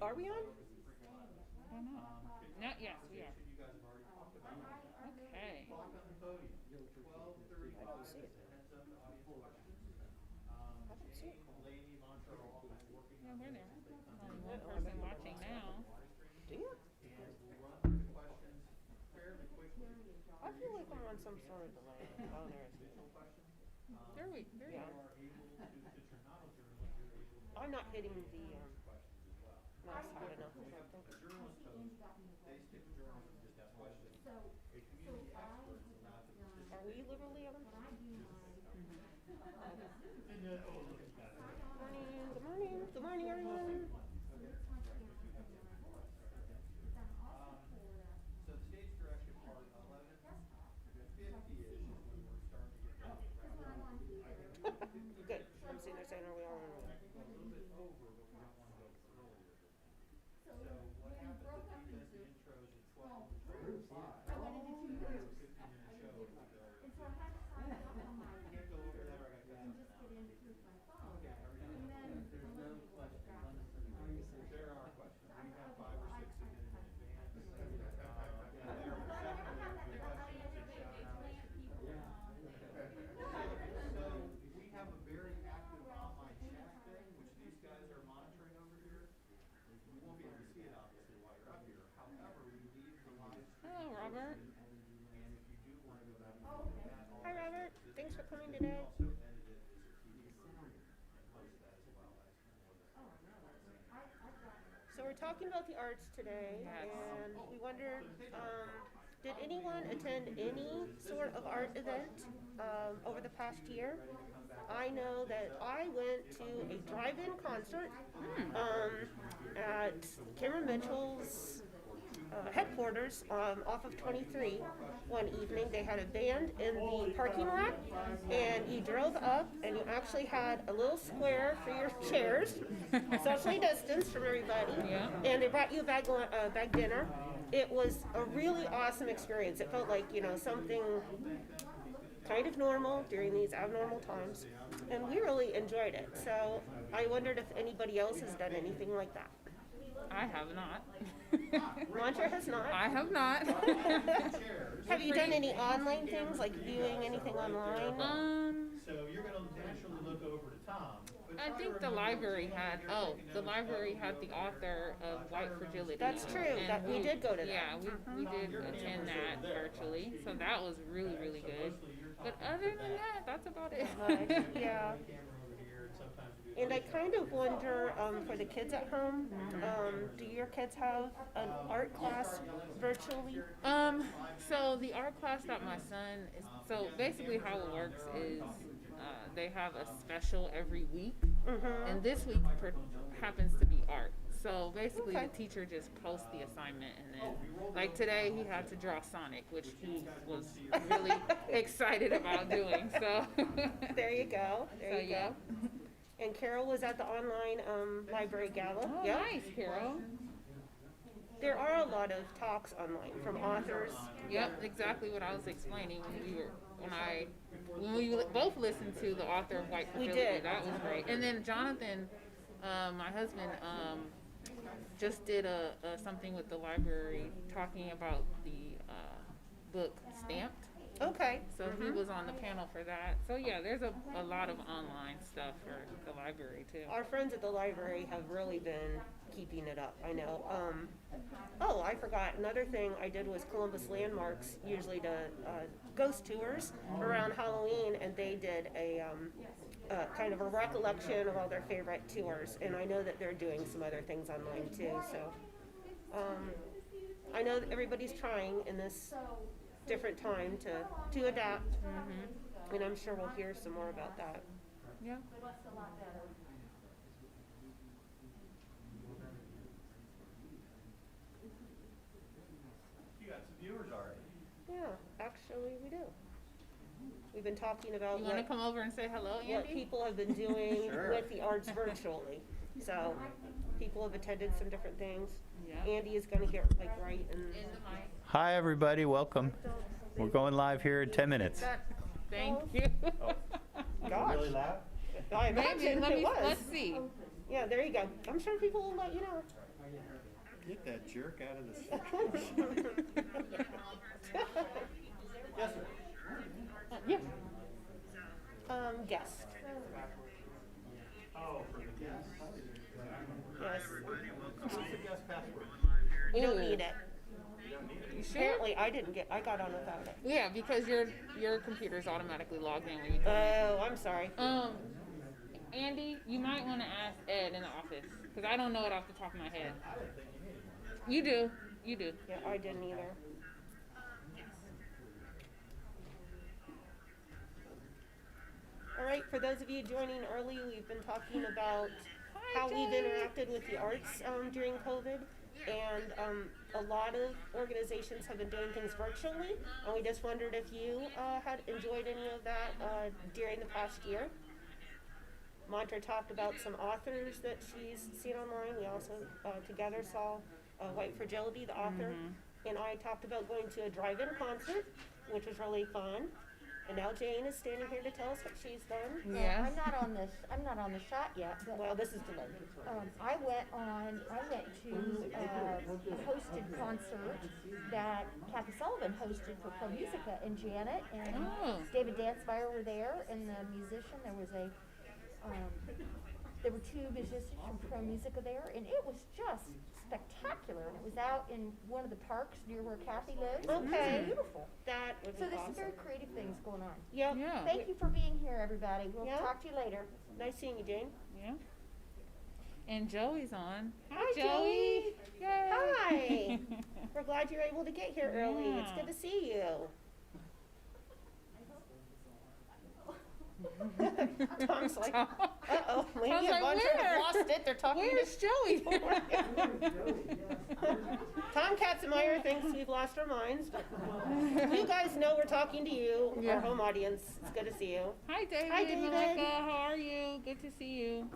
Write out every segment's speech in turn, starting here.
Are we on? I don't know. Not yes, we are. Okay. I don't see it. I don't see it. Yeah, we're there. Only one person watching now. Do you? I feel like I'm on some sort of delay. Oh, there it is. There you Yeah. are. I'm not hitting the mouse hard enough. I don't think. Are we literally on? Good morning. Good morning, everyone. So the stage direction part 11:50 is when we're starting to get Good. I'm seeing they're saying, are we all on? a little bit over, but we don't want to go earlier. So what happens is he does the intros at 12 and 5. So 15-minute show. Can't go over there. I got to cut it. Okay, there's no question. There are questions. We have 5 or 6 submitted in advance. And there are definitely questions and shout-outs. So we have a very active online chat thing, which these guys are monitoring over here. We won't be able to see it obviously while you're up here. However, we leave the live stream. Hello, Robert. And if you do want to go back and look at that, Hi, Robert. Thanks for coming today. also edit it as a TV program and post that as well as So we're talking about the arts today, Yes. and we wondered, did anyone attend any sort of art event over the past year? I know that I went to a drive-in concert at Cameron Mitchell's headquarters off of 23 one evening. They had a band in the parking lot, and you drove up and you actually had a little square for your chairs, socially distanced from everybody, Yeah. and they brought you a bag dinner. It was a really awesome experience. It felt like, something kind of normal during these abnormal times, and we really enjoyed it. So I wondered if anybody else has done anything like that. I have not. Mantra has not. I have not. Have you done any online things, like viewing anything online? So you're going to naturally look over to Tom. I think the library had the author of White Fragility. That's true. And That we did go to that. Yeah, we did attend that virtually, so that was really, really good. But other than that, that's about it. Yeah. And I kind of wonder, for the kids at home, do your kids have an art class virtually? So the art class that my son is, so basically how it works is they have a special every week, and this week happens to be art. So basically the teacher just posts the assignment, and then like today he had to draw Sonic, which he was really excited about doing. So There you go. There you yeah. go. And Carol was at the online library gala. Oh, Yep. nice, Carol. There are a lot of talks online from authors. Yep, exactly what I was explaining when we both listened to the author of White We Fragility. did. That was great. And then Jonathan, my husband, just did something with the library talking about the book Stamped. Okay. So he was on the panel for that. So yeah, there's a lot of online stuff for the library too. Our friends at the library have really been keeping it up, I know. I forgot, another thing I did was Columbus Landmarks usually does ghost tours around Halloween, and they did a kind of a recollection of all their favorite tours, and I know that they're doing some other things online too, so I know that everybody's trying in this different time to adapt, and I'm sure we'll hear some more about that. Yeah. You got some viewers already. Yeah, actually we do. We've been talking about You want to come over and say hello, Andy? what people have been doing Sure. with the arts virtually. So people have attended some different things. Yeah. Andy is going to get right in. In the mic. Hi, everybody. Welcome. We're going live here in 10 minutes. Thank you. Gosh, Really loud? I Maybe imagine it was. let's see. Yeah, there you go. I'm sure people will let you know. Get that jerk out of the section. Yes, sir. Yeah. Guest. Oh, for the guests. Yes. What's the guest password? You don't Ooh. need it. You don't need it. You sure? Apparently, I got on without it. Yeah, because your computer's automatically logged in when you. Oh, I'm sorry. Andy, you might want to ask Ed in the office because I don't know it off the top of my head. You do. You do. Yeah, I didn't either. All right, for those of you joining early, we've been talking about how we've interacted with the arts during COVID. And a lot of organizations have been doing things virtually, and we just wondered if you had enjoyed any of that during the past year. Mantra talked about some authors that she's seen online. We also together saw White Fragility, the author, and I talked about going to a drive-in concert, which was really fun. And now Jane is standing here to tell us what she's done. Yes. I'm not on this. I'm not on the shot yet. But Well, this is delayed. I went to a hosted concert that Kathy Sullivan hosted for ProMusica, and Janet and Oh. David Dancemeyer were there, and the musician. There were two musicians from ProMusica there, and it was just spectacular. And it was out in one of the parks near where Kathy lives. Okay. It was beautiful. That would So be there's awesome. some very creative things going on. Yep. Yeah. Thank you for being here, everybody. We'll Yeah. talk to you later. Nice seeing you, Jane. Yeah. And Joey's on. Hi, Joey. Yay. Hi. We're glad you're able to get here early. It's Yeah. good to see you. Tom's like, uh-oh, maybe Tom's a like, bunch where? have lost it. They're talking Where's Joey? Tom Katzenmyer thinks we've lost our minds, but you guys know we're talking to you, Yeah. our home audience. It's good to see you. Hi, David. Hi, David. Meleca, how are you? Good to see you.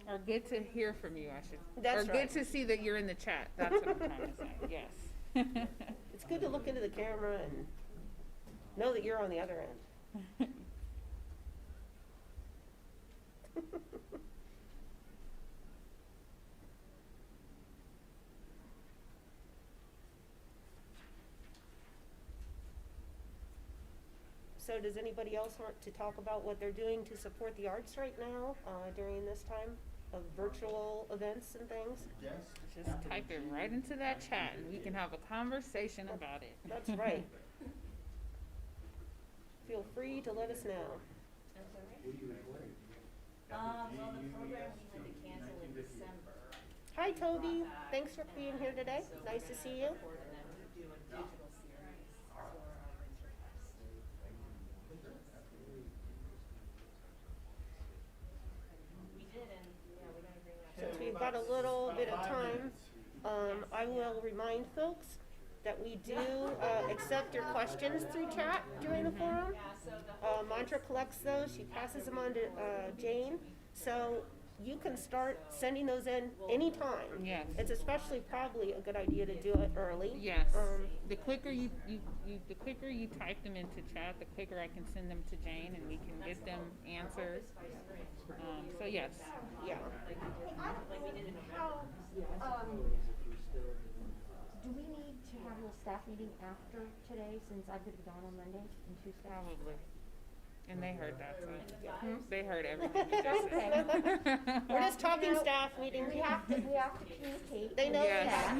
Or good to hear from you, I should. That's or right. good to see that you're in the chat. That's what I'm trying to say. Yes. It's good to look into the camera and know that you're on the other end. So does anybody else want to talk about what they're doing to support the arts right now during this time of virtual events and things? Yes. Just type it right into that chat and we can have a conversation about it. That's right. Feel free to let us know. Well, the program we had to cancel in December. Hi, Toby. Thanks for being here today. Nice to see you. And then we do a digital series for our winter fest. We did, and yeah, we're gonna bring that. Since we've got a little bit of time, I will remind folks that we do accept your questions through chat during the forum. Mantra collects those, she passes them on to Jane, so you can start sending those in anytime. Yes. It's especially probably a good idea to do it early. Yes. Um, The quicker you type them into chat, the quicker I can send them to Jane and we can get them answered. So yes. Yeah. How, do we need to have a little staff meeting after today, since I could be gone on Monday and Tuesday? Probably. And they heard that, so they heard everything you just said. We're just talking staff meeting. We have to communicate. They know with Yes. staff,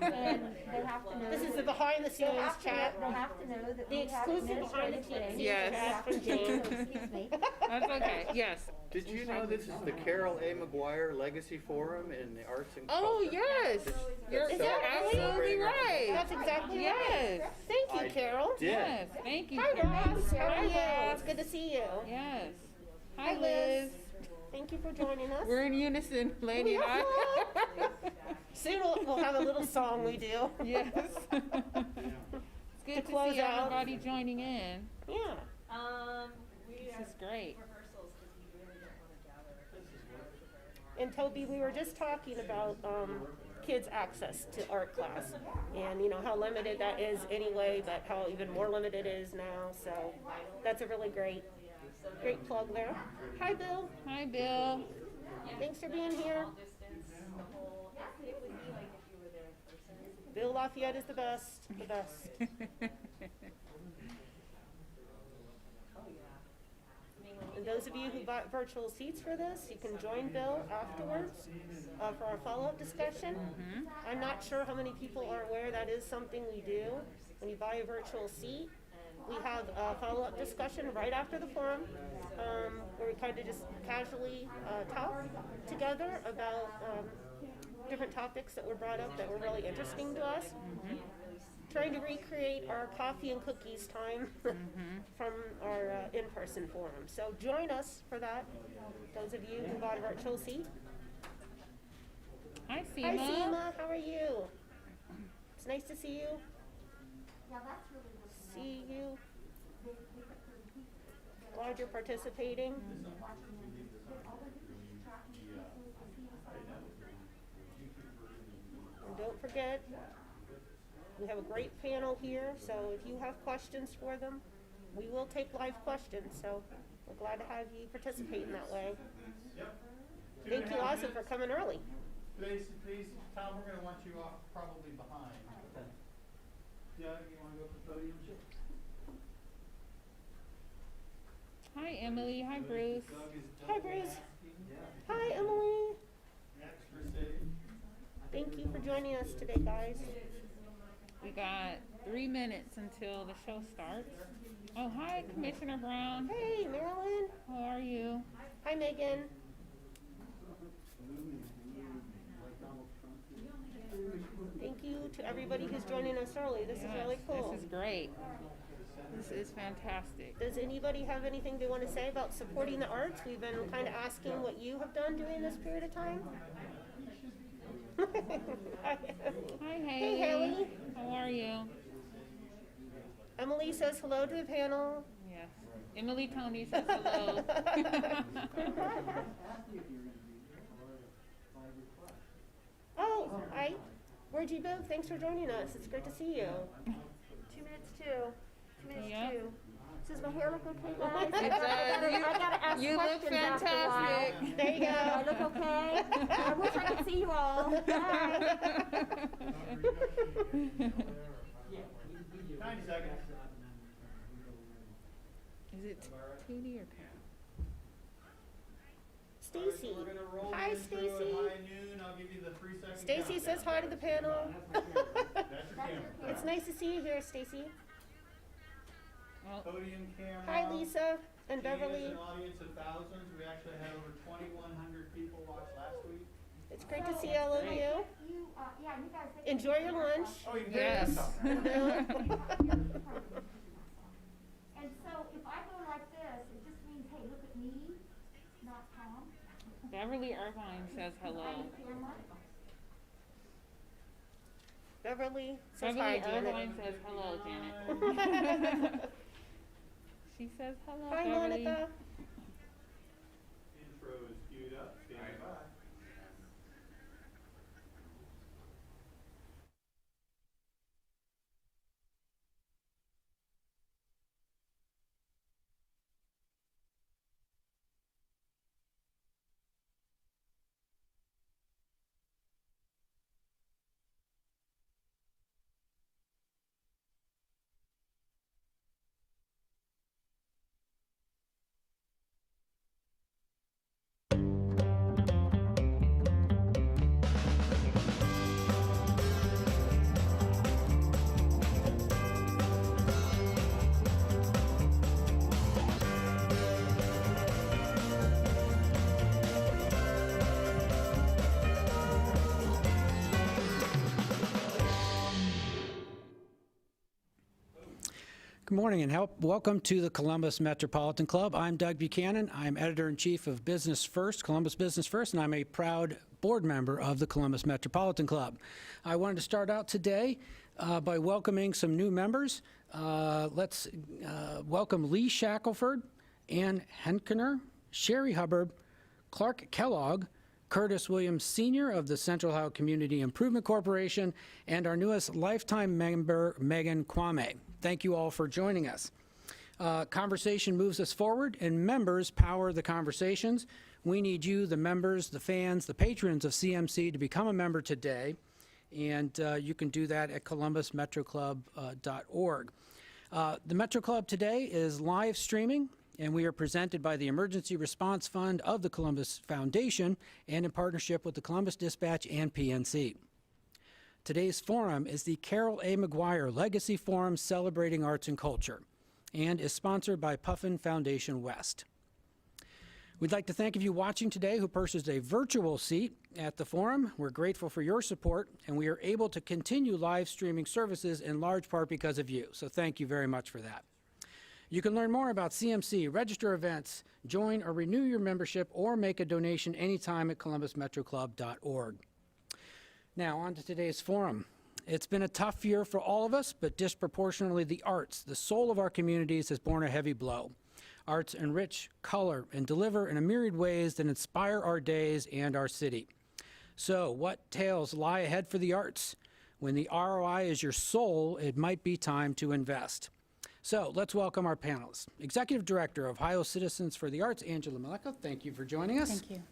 and they have to know. This is the behind the They scenes have to know- chat. They have to know that The we have exclusive behind the administrative things. Yes. chat from So, Jane. excuse me. That's okay, yes. Did you know this is the Carol A. McGuire Legacy Forum in the Arts and Oh, Culture? yes. You're Is that really? absolutely right. That's exactly Yes. right. Thank you, I Carol. did. Yes, thank you. Hi, Ross. How are Hi, you? Ross. It's good to see you. Yes. Hi, Hi, Liz. Thank you for joining us. We're in unison, Lady and I. Soon we'll have a little song we do. Yes. It's good to close see out. everybody joining in. Yeah. We This are is great. rehearsals because we really don't want to gather. And Toby, we were just talking about kids' access to art class, and you know how limited that is anyway, but how even more limited it is now. So that's a really great plug there. Hi, Bill. Hi, Bill. Thanks for being here. Long distance, the whole, it would be like if you were there in person. Bill Lafayette is the best, the best. Oh, yeah. I mean, when And you those of you who bought virtual seats for this, you can join Bill afterwards for our follow-up discussion. I'm not sure how many people are aware that is something we do. When you buy a virtual seat, we have a follow-up discussion right after the forum, where we kind of just casually talk together about different topics that were brought up that were really interesting to us. Trying to recreate our coffee and cookies time from our in-person forum. So join us for that, those of you who bought a virtual seat. Hi, Hi Seema. Seema, how are you? It's nice to see you. See you. Glad you're participating. And don't forget, we have a great panel here, so if you have questions for them, we will take live questions, so we're glad to have you participate in that way. Thank you also for coming early. Please, Tom, we're gonna want you off probably behind. Doug, you wanna go up the podium? Hi, Emily. Hi, Bruce. Doug is Hi, Bruce. Hi, Emily. next for city. Thank you for joining us today, guys. We got 3 minutes until the show starts. Oh, hi, Commissioner Brown. Hey, Marilyn. How are you? Hi, Megan. Thank you to everybody who's joining us early. This is really cool. This is great. This is fantastic. Does anybody have anything they want to say about supporting the arts? We've been kind of asking what you have done during this period of time. Hi, Haley. Hey, Haley. How are you? Emily says hello to the panel. Yes. Emily Tony says hello. Oh, hi. Where'd you move? Thanks for joining us. It's great to see you. 2 minutes too. 2 minutes Yep. too. Does my hair look okay, guys? It does. I gotta ask You look questions after a while. fantastic. There you Do I go. look okay? I wish I could see you all. Bye. 90 seconds. Is it Tootie or Pam? Stacy. We're gonna roll Hi, in through at Stacy. high noon. I'll give you the 3-second Stacy countdown. says hi to the panel. That's your camera. It's nice to see you here, Stacy. Oh, Podium camera. Hi, Lisa and Being Beverly. as an audience of thousands, we actually had over 2,100 people watch last week. It's great to see all of you. You, yeah, you guys. Enjoy your lunch. Oh, you can Yes. And Bill. And so if I go like this, it just means, hey, look at me, not Tom. Beverly Irvine says hello. I'm the camera. Beverly says hi, Beverly Janet. Irvine says hello, Janet. She says hello, Hi, Beverly. Monica. Intro is queued up. Stand by. Good morning and welcome to the Columbus Metropolitan Club. I'm Doug Buchanan. I'm editor-in-chief of Business First, Columbus Business First, and I'm a proud board member of the Columbus Metropolitan Club. I wanted to start out today by welcoming some new members. Let's welcome Lee Shackelford, Ann Henkener, Sherry Hubbard, Clark Kellogg, Curtis Williams Sr. of the Central Ohio Community Improvement Corporation, and our newest lifetime member, Megan Kwame. Thank you all for joining us. Conversation moves us forward, and members power the conversations. We need you, the members, the fans, the patrons of CMC to become a member today, and you can do that at columbusmetroclub.org. The Metro Club today is live streaming, and we are presented by the Emergency Response Fund of the Columbus Foundation and in partnership with the Columbus Dispatch and PNC. Today's forum is the Carol A. McGuire Legacy Forum Celebrating Arts and Culture and is sponsored by Puffin Foundation West. We'd like to thank you watching today who purchased a virtual seat at the forum. We're grateful for your support, and we are able to continue live streaming services in large part because of you. So thank you very much for that. You can learn more about CMC, register events, join or renew your membership, or make a donation anytime at columbusmetroclub.org. Now, on to today's forum. It's been a tough year for all of us, but disproportionately the arts, the soul of our communities, has borne a heavy blow. Arts enrich, color, and deliver in a myriad ways that inspire our days and our city. So, what tales lie ahead for the arts? When the ROI is your soul, it might be time to invest. So, let's welcome our panelists. Executive Director of Ohio Citizens for the Arts, Angela Meleca, thank you for joining us. Thank you.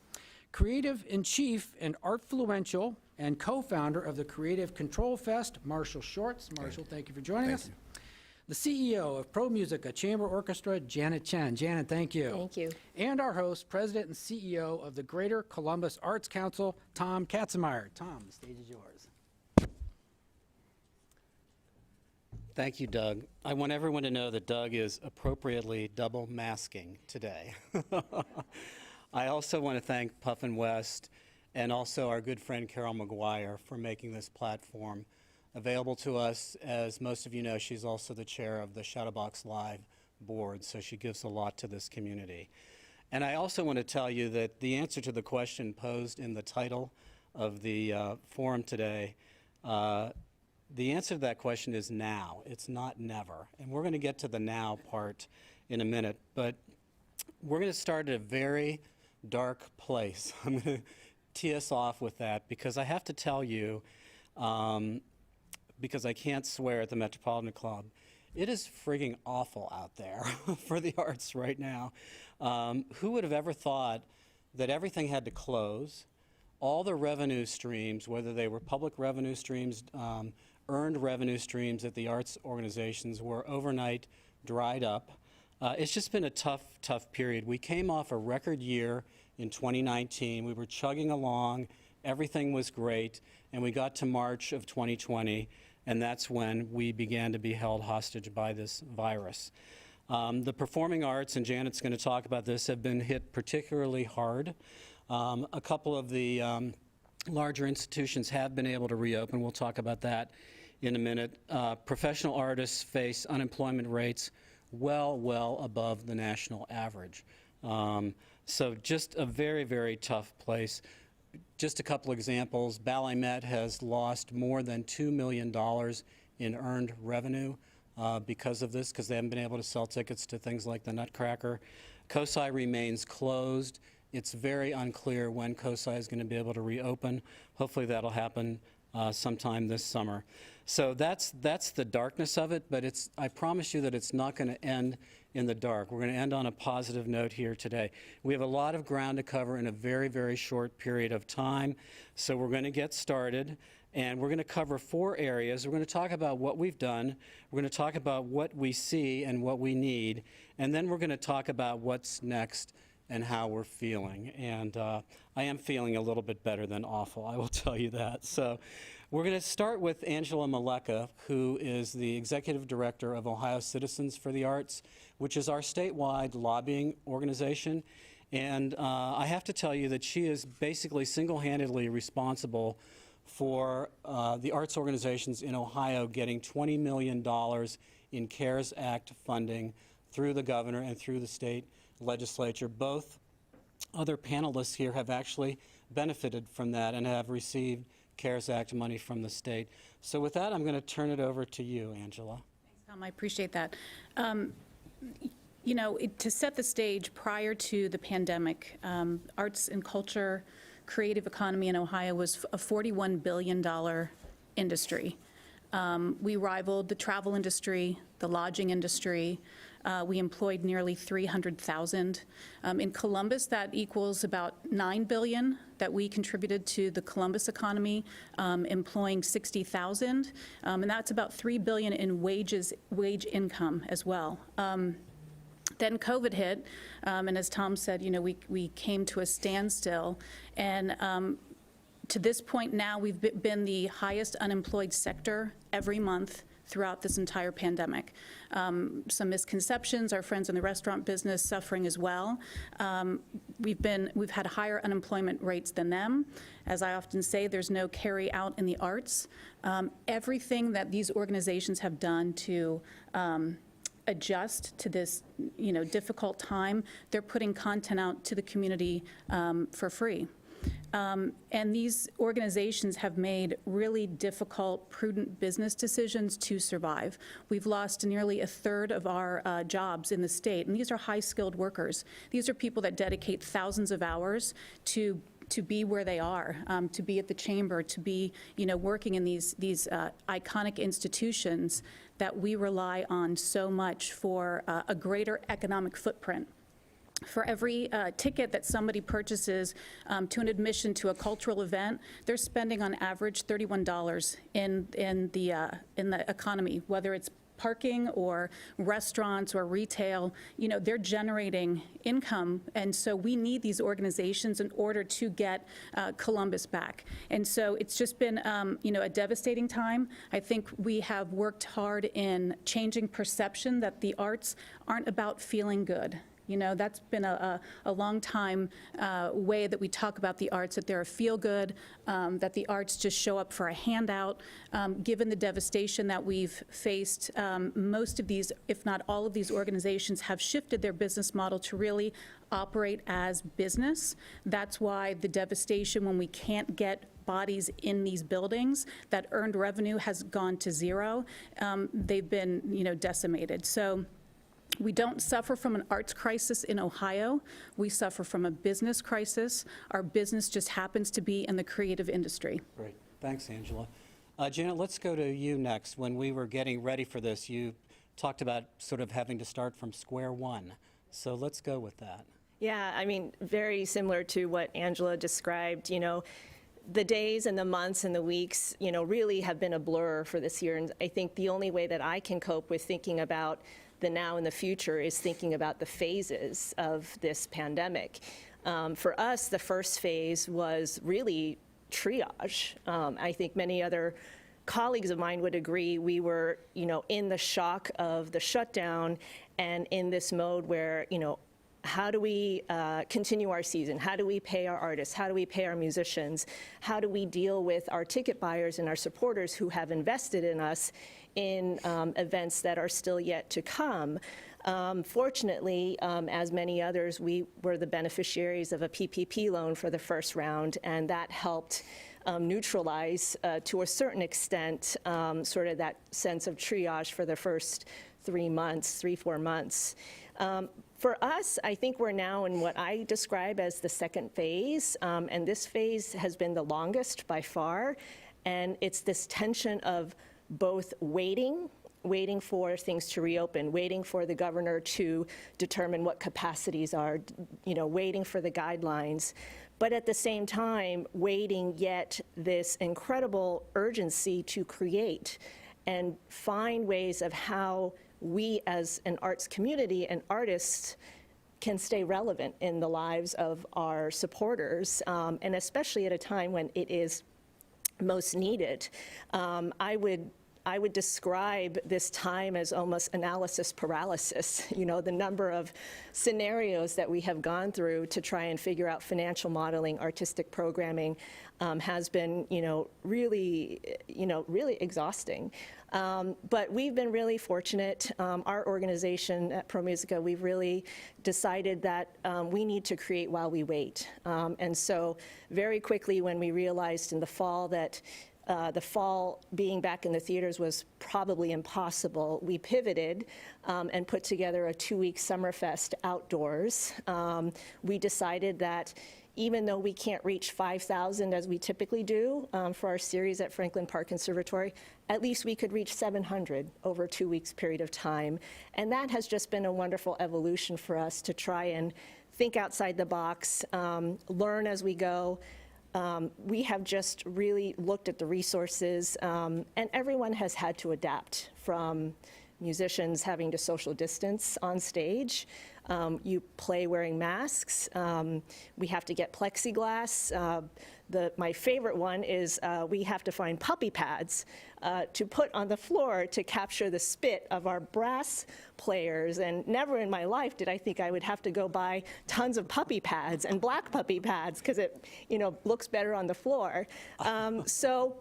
Creative-in-Chief and Artfluential and co-founder of the Creative Control Fest, Marshall Shorts. Marshall, thank you for joining us. The CEO of ProMusica Chamber Orchestra, Janet Chen. Janet, thank you. Thank you. And our host, President and CEO of the Greater Columbus Arts Council, Tom Katzenmyer. Tom, the stage is yours. Thank you, Doug. I want everyone to know that Doug is appropriately double masking today. I also want to thank Puffin West and also our good friend Carol McGuire for making this platform available to us. As most of you know, she's also the chair of the Shadowbox Live board, so she gives a lot to this community. And I also want to tell you that the answer to the question posed in the title of the forum today, the answer to that question is now. It's not never. And we're going to get to the now part in a minute, but we're going to start at a very dark place. I'm going to tee us off with that because I have to tell you, because I can't swear at the Metropolitan Club, it is frigging awful out there for the arts right now. Who would have ever thought that everything had to close? All the revenue streams, whether they were public revenue streams, earned revenue streams at the arts organizations, were overnight dried up. It's just been a tough period. We came off a record year in 2019. We were chugging along. Everything was great. And we got to March of 2020, and that's when we began to be held hostage by this virus. The performing arts, and Janet's going to talk about this, have been hit particularly hard. A couple of the larger institutions have been able to reopen. We'll talk about that in a minute. Professional artists face unemployment rates well above the national average. So just a very, very tough place. Just a couple examples. Ballet Met has lost more than $2 million in earned revenue because of this, because they haven't been able to sell tickets to things like the Nutcracker. COSI remains closed. It's very unclear when COSI is going to be able to reopen. Hopefully that'll happen sometime this summer. So that's the darkness of it, but I promise you that it's not going to end in the dark. We're going to end on a positive note here today. We have a lot of ground to cover in a very, very short period of time, so we're going to get started, and we're going to cover 4 areas. We're going to talk about what we've done, we're going to talk about what we see and what we need, and then we're going to talk about what's next and how we're feeling. And I am feeling a little bit better than awful, I will tell you that. So we're going to start with Angela Meleca, who is the Executive Director of Ohio Citizens for the Arts, which is our statewide lobbying organization. And I have to tell you that she is basically single-handedly responsible for the arts organizations in Ohio getting $20 million in CARES Act funding through the governor and through the state legislature. Both other panelists here have actually benefited from that and have received CARES Act money from the state. So with that, I'm going to turn it over to you, Angela. Thanks, Tom. I appreciate that. You know, to set the stage, prior to the pandemic, arts and culture, creative economy in Ohio was a $41 billion industry. We rivaled the travel industry, the lodging industry, We employed nearly 300,000. In Columbus, that equals about $9 billion that we contributed to the Columbus economy, employing 60,000, and that's about $3 billion in wage income as well. Then COVID hit, and as Tom said, you know, we came to a standstill, and to this point now, we've been the highest unemployed sector every month throughout this entire pandemic. Some misconceptions, our friends in the restaurant business suffering as well. We've had higher unemployment rates than them. As I often say, there's no carry out in the arts. Everything that these organizations have done to adjust to this, you know, difficult time, they're putting content out to the community for free. And these organizations have made really difficult, prudent business decisions to survive. We've lost nearly a third of our jobs in the state, and these are high-skilled workers. These are people that dedicate thousands of hours to be where they are, to be at the chamber, to be, you know, working in these iconic institutions that we rely on so much for a greater economic footprint. For every ticket that somebody purchases to an admission to a cultural event, they're spending on average $31 in the economy, whether it's parking or restaurants or retail. You know, they're generating income, and so we need these organizations in order to get Columbus back. And so it's just been, you know, a devastating time. I think we have worked hard in changing perception that the arts aren't about feeling good. You know, that's been a long time way that we talk about the arts, that they're a feel-good, that the arts just show up for a handout. Given the devastation that we've faced, most of these, if not all of these organizations have shifted their business model to really operate as business. That's why the devastation when we can't get bodies in these buildings, that earned revenue has gone to zero. They've been, you know, decimated. So we don't suffer from an arts crisis in Ohio. We suffer from a business crisis. Our business just happens to be in the creative industry. Great. Thanks, Angela. Janet, let's go to you next. When we were getting ready for this, you talked about sort of having to start from square one. So let's go with that. Yeah, I mean, very similar to what Angela described. You know, the days and the months and the weeks, you know, really have been a blur for this year. And I think the only way that I can cope with thinking about the now and the future is thinking about the phases of this pandemic. For us, the first phase was really triage. I think many other colleagues of mine would agree. We were, you know, in the shock of the shutdown and in this mode where, you know, how do we continue our season? How do we pay our artists? How do we pay our musicians? How do we deal with our ticket buyers and our supporters who have invested in us in events that are still yet to come? Fortunately, as many others, we were the beneficiaries of a PPP loan for the first round, and that helped neutralize, to a certain extent, sort of that sense of triage for the first 4 months. For us, I think we're now in what I describe as the second phase, and this phase has been the longest by far, and it's this tension of both waiting for things to reopen, waiting for the governor to determine what capacities are, you know, waiting for the guidelines, but at the same time, waiting yet this incredible urgency to create and find ways of how we as an arts community and artists can stay relevant in the lives of our supporters, and especially at a time when it is most needed. I would describe this time as almost analysis paralysis. You know, the number of scenarios that we have gone through to try and figure out financial modeling, artistic programming, has been, really exhausting. But we've been really fortunate. Our organization at ProMusica, we've really decided that we need to create while we wait. And so very quickly when we realized in the fall that the fall being back in the theaters was probably impossible, we pivoted and put together a 2-week Summerfest outdoors. We decided that even though we can't reach 5,000 as we typically do for our series at Franklin Park Conservatory, at least we could reach 700 over a 2 weeks period of time. And that has just been a wonderful evolution for us to try and think outside the box, learn as we go. We have just really looked at the resources, and everyone has had to adapt, from musicians having to social distance on stage. You play wearing masks. We have to get plexiglass. My favorite one is we have to find puppy pads to put on the floor to capture the spit of our brass players. And never in my life did I think I would have to go buy tons of puppy pads and black puppy pads because it, looks better on the floor. So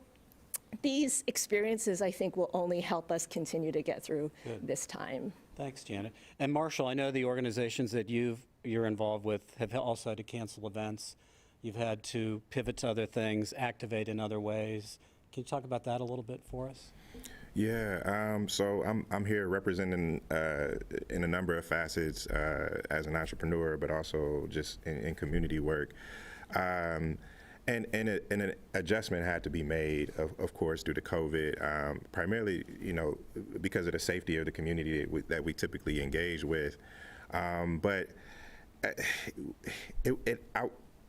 these experiences, I think, will only help us continue to get through this time. Thanks, Janet. And Marshall, I know the organizations that you're involved with have also had to cancel events. You've had to pivot to other things, activate in other ways. Can you talk about that a little bit for us? Yeah, so I'm here representing in a number of facets as an entrepreneur, but also just in community work. And an adjustment had to be made, of course, due to COVID, primarily, because of the safety of the community that we typically engage with. But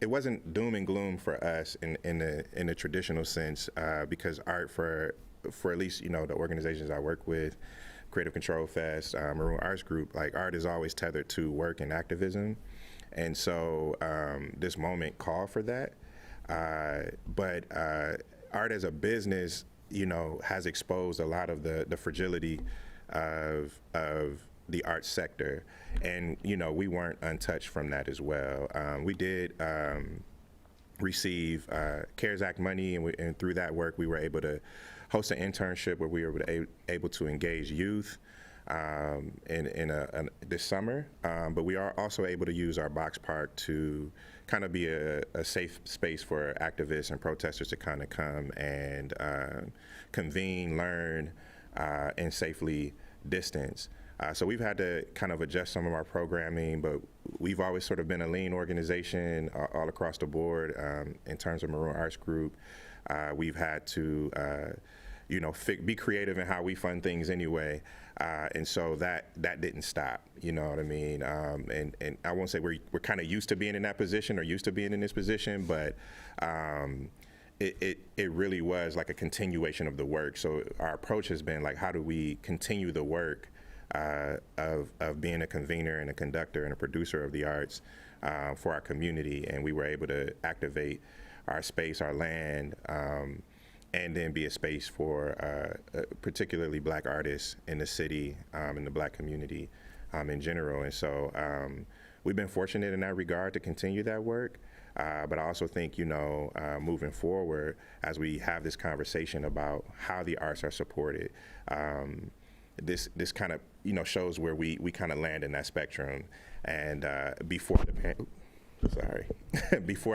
it wasn't doom and gloom for us in the traditional sense, because art for at least, the organizations I work with, Creative Control Fest, Maroon Arts Group, like art is always tethered to work and activism. And so this moment called for that. But art as a business, has exposed a lot of the fragility of the arts sector. And, we weren't untouched from that as well. We did receive CARES Act money, and through that work, we were able to host an internship where we were able to engage youth this summer. But we are also able to use our box park to kind of be a safe space for activists and protesters to kind of come and convene, learn, and safely distance. So we've had to kind of adjust some of our programming, but we've always sort of been a lean organization all across the board. In terms of Maroon Arts Group, we've had to be creative in how we fund things anyway. And so that didn't stop, you know what I mean? And I won't say we're kind of used to being in that position or used to being in this position, but it really was like a continuation of the work. So our approach has been like, how do we continue the work of being a convener and a conductor and a producer of the arts for our community? And we were able to activate our space, our land, and then be a space for particularly Black artists in the city and the Black community in general. And so we've been fortunate in that regard to continue that work. But I also think, moving forward, as we have this conversation about how the arts are supported, this kind of, shows where we kind of land in that spectrum. And before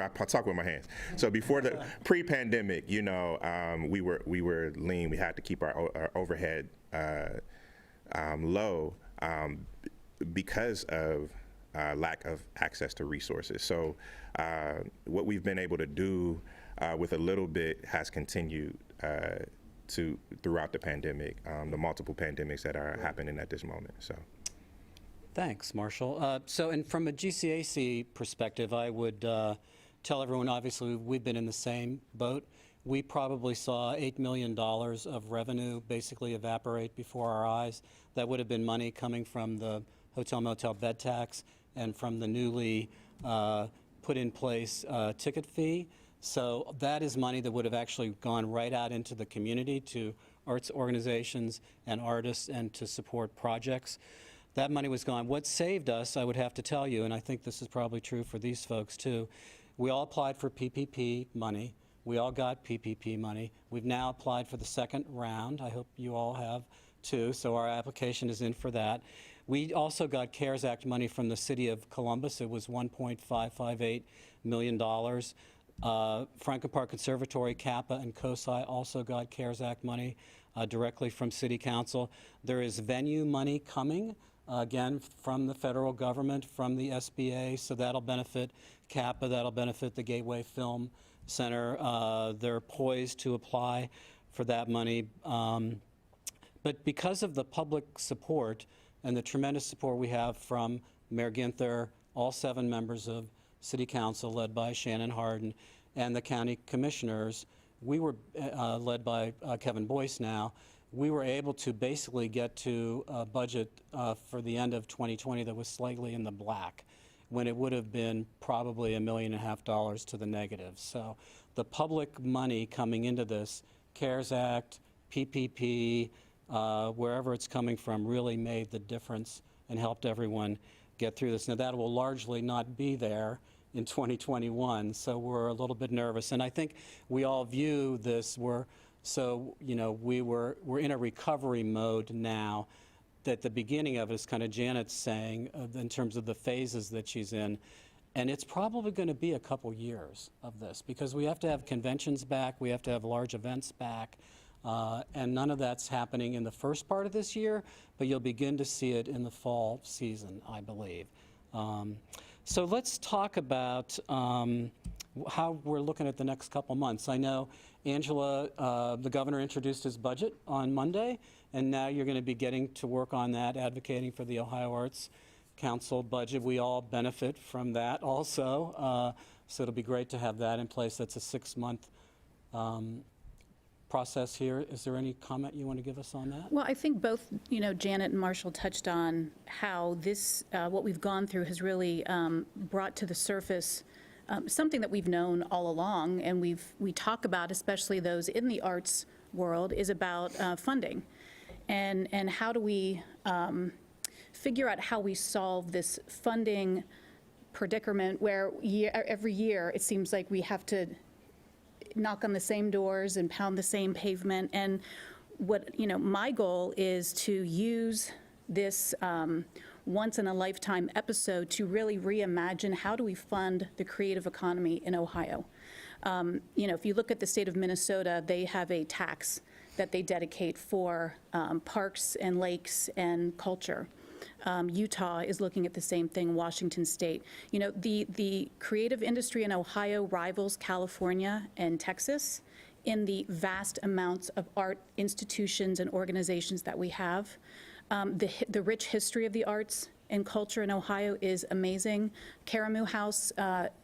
I talk with my hands. So before the pre-pandemic, we were lean. We had to keep our overhead low because of lack of access to resources. So what we've been able to do with a little bit has continued throughout the pandemic, the multiple pandemics that are happening at this moment. So. Thanks, Marshall. And from a GCAC perspective, I would tell everyone, obviously, we've been in the same boat. We probably saw $8 million of revenue basically evaporate before our eyes. That would have been money coming from the hotel motel bed tax and from the newly put in place ticket fee. So that is money that would have actually gone right out into the community to arts organizations and artists and to support projects. That money was gone. What saved us, I would have to tell you, and I think this is probably true for these folks too, we all applied for PPP money. We all got PPP money. We've now applied for the second round. I hope you all have too, so our application is in for that. We also got CARES Act money from the city of Columbus. It was $1.558 million. Franklin Park Conservatory, Kappa, and COSI also got CARES Act money directly from City Council. There is venue money coming again, from the federal government, from the SBA, so that'll benefit CAPA, that'll benefit the Gateway Film Center. They're poised to apply for that money. But because of the public support and the tremendous support we have from Mayor Ginther, all 7 members of City Council, led by Shannon Harden, and the county commissioners, we were led by Kevin Boyce now, we were able to basically get to a budget for the end of 2020 that was slightly in the black, when it would have been probably $1.5 million to the negative. So the public money coming into this, CARES Act, PPP, wherever it's coming from, really made the difference and helped everyone get through this. Now, that will largely not be there in 2021, so we're a little bit nervous. And I think we all view this, we're in a recovery mode now. That the beginning of it is kind of Janet's saying in terms of the phases that she's in. And it's probably going to be a couple years of this, because we have to have conventions back, we have to have large events back, and none of that's happening in the first part of this year, but you'll begin to see it in the fall season, I believe. So let's talk about how we're looking at the next couple months. I know Angela, the governor, introduced his budget on Monday, and now you're going to be getting to work on that, advocating for the Ohio Arts Council budget. We all benefit from that also, so it'll be great to have that in place. That's a 6-month process here. Is there any comment you want to give us on that? Well, I think both, Janet and Marshall touched on how this, what we've gone through has really brought to the surface something that we've known all along, and we talk about, especially those in the arts world, is about funding. And how do we figure out how we solve this funding predicament where every year it seems like we have to knock on the same doors and pound the same pavement. And what, my goal is to use this once-in-a-lifetime episode to really reimagine how do we fund the creative economy in Ohio. If you look at the state of Minnesota, they have a tax that they dedicate for parks and lakes and culture. Utah is looking at the same thing, Washington State. The creative industry in Ohio rivals California and Texas in the vast amounts of art institutions and organizations that we have. The rich history of the arts and culture in Ohio is amazing. Karamu House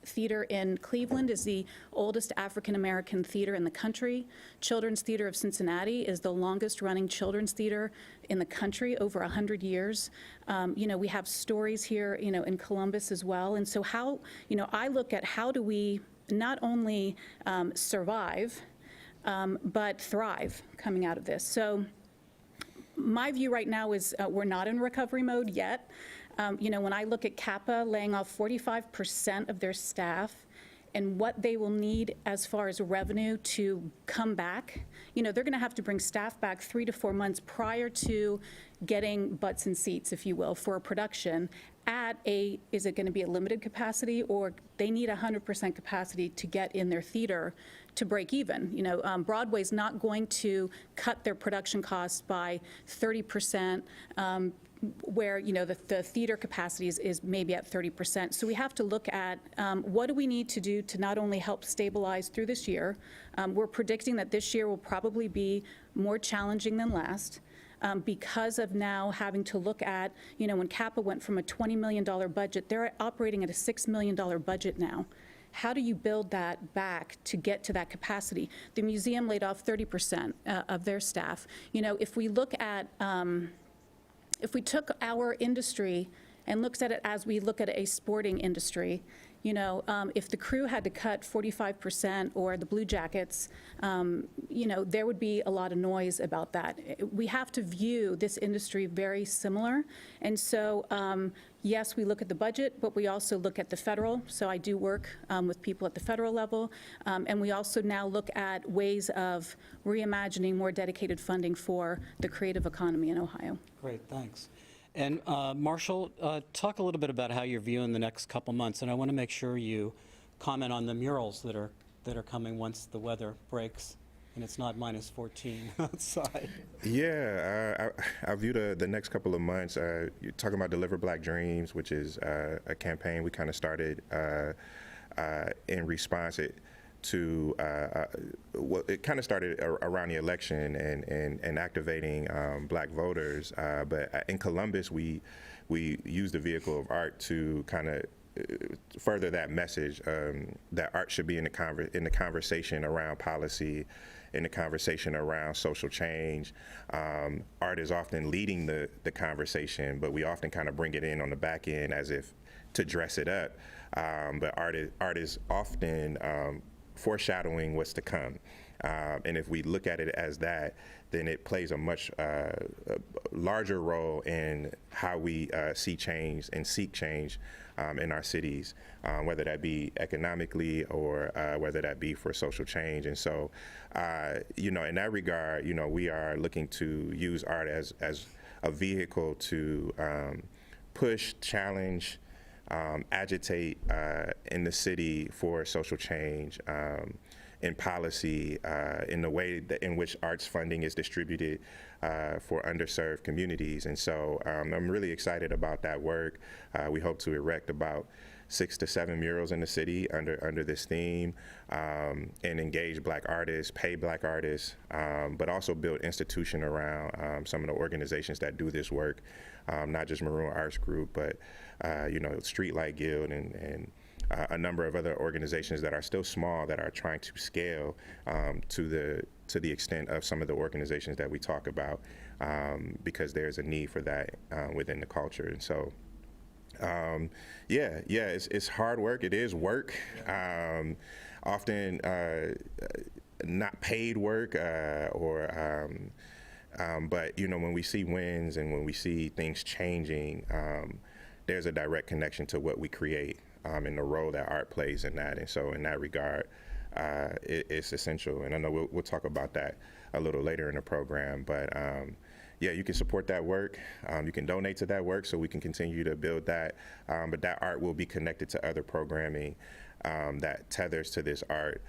Theater in Cleveland is the oldest African-American theater in the country. Children's Theater of Cincinnati is the longest running children's theater in the country, over 100 years. We have stories here, in Columbus as well. And so I look at how do we not only survive, but thrive coming out of this. So my view right now is we're not in recovery mode yet. When I look at CAPA laying off 45% of their staff and what they will need as far as revenue to come back, they're going to have to bring staff back 3 to 4 months prior to getting butts and seats, if you will, for a production at is it going to be a limited capacity, or they need 100% capacity to get in their theater to break even. Broadway's not going to cut their production costs by 30%, where the theater capacity is maybe at 30%. So we have to look at what do we need to do to not only help stabilize through this year. We're predicting that this year will probably be more challenging than last. Because of now having to look at, when CAPA went from a $20 million budget, they're operating at a $6 million budget now. How do you build that back to get to that capacity? The museum laid off 30% of their staff. If we look at, if we took our industry and looked at it as we look at a sporting industry, if the crew had to cut 45% or the Blue Jackets, there would be a lot of noise about that. We have to view this industry very similar. And so, yes, we look at the budget, but we also look at the federal. So I do work with people at the federal level. And we also now look at ways of reimagining more dedicated funding for the creative economy in Ohio. Great, thanks. And Marshall, talk a little bit about how you're viewing the next couple months, and I want to make sure you comment on the murals that are coming once the weather breaks. and it's not minus 14 outside. Yeah, I view the next couple of months. You're talking about Deliver Black Dreams, which is a campaign we kind of started in response to well, it kind of started around the election and activating black voters. But in Columbus, we used the vehicle of art to kind of further that message that art should be in the conversation around policy, in the conversation around social change. Art is often leading the conversation, but we often kind of bring it in on the back end as if to dress it up. But art is often foreshadowing what's to come. And if we look at it as that, then it plays a much larger role in how we see change and seek change in our cities, whether that be economically or whether that be for social change. And so, in that regard, we are looking to use art as a vehicle to push, challenge, agitate in the city for social change, in policy, in the way in which arts funding is distributed for underserved communities. And so I'm really excited about that work. We hope to erect about 6 to 7 murals in the city under this theme, and engage black artists, pay black artists, but also build institution around some of the organizations that do this work, not just Maroon Arts Group, but Streetlight Guild and a number of other organizations that are still small that are trying to scale to the extent of some of the organizations that we talk about, because there's a need for that within the culture. And so, it's hard work. It is work. Often not paid work, but when we see wins and when we see things changing, there's a direct connection to what we create and the role that art plays in that. And so in that regard, it's essential. And I know we'll talk about that a little later in the program, but you can support that work. You can donate to that work so we can continue to build that. But that art will be connected to other programming that tethers to this art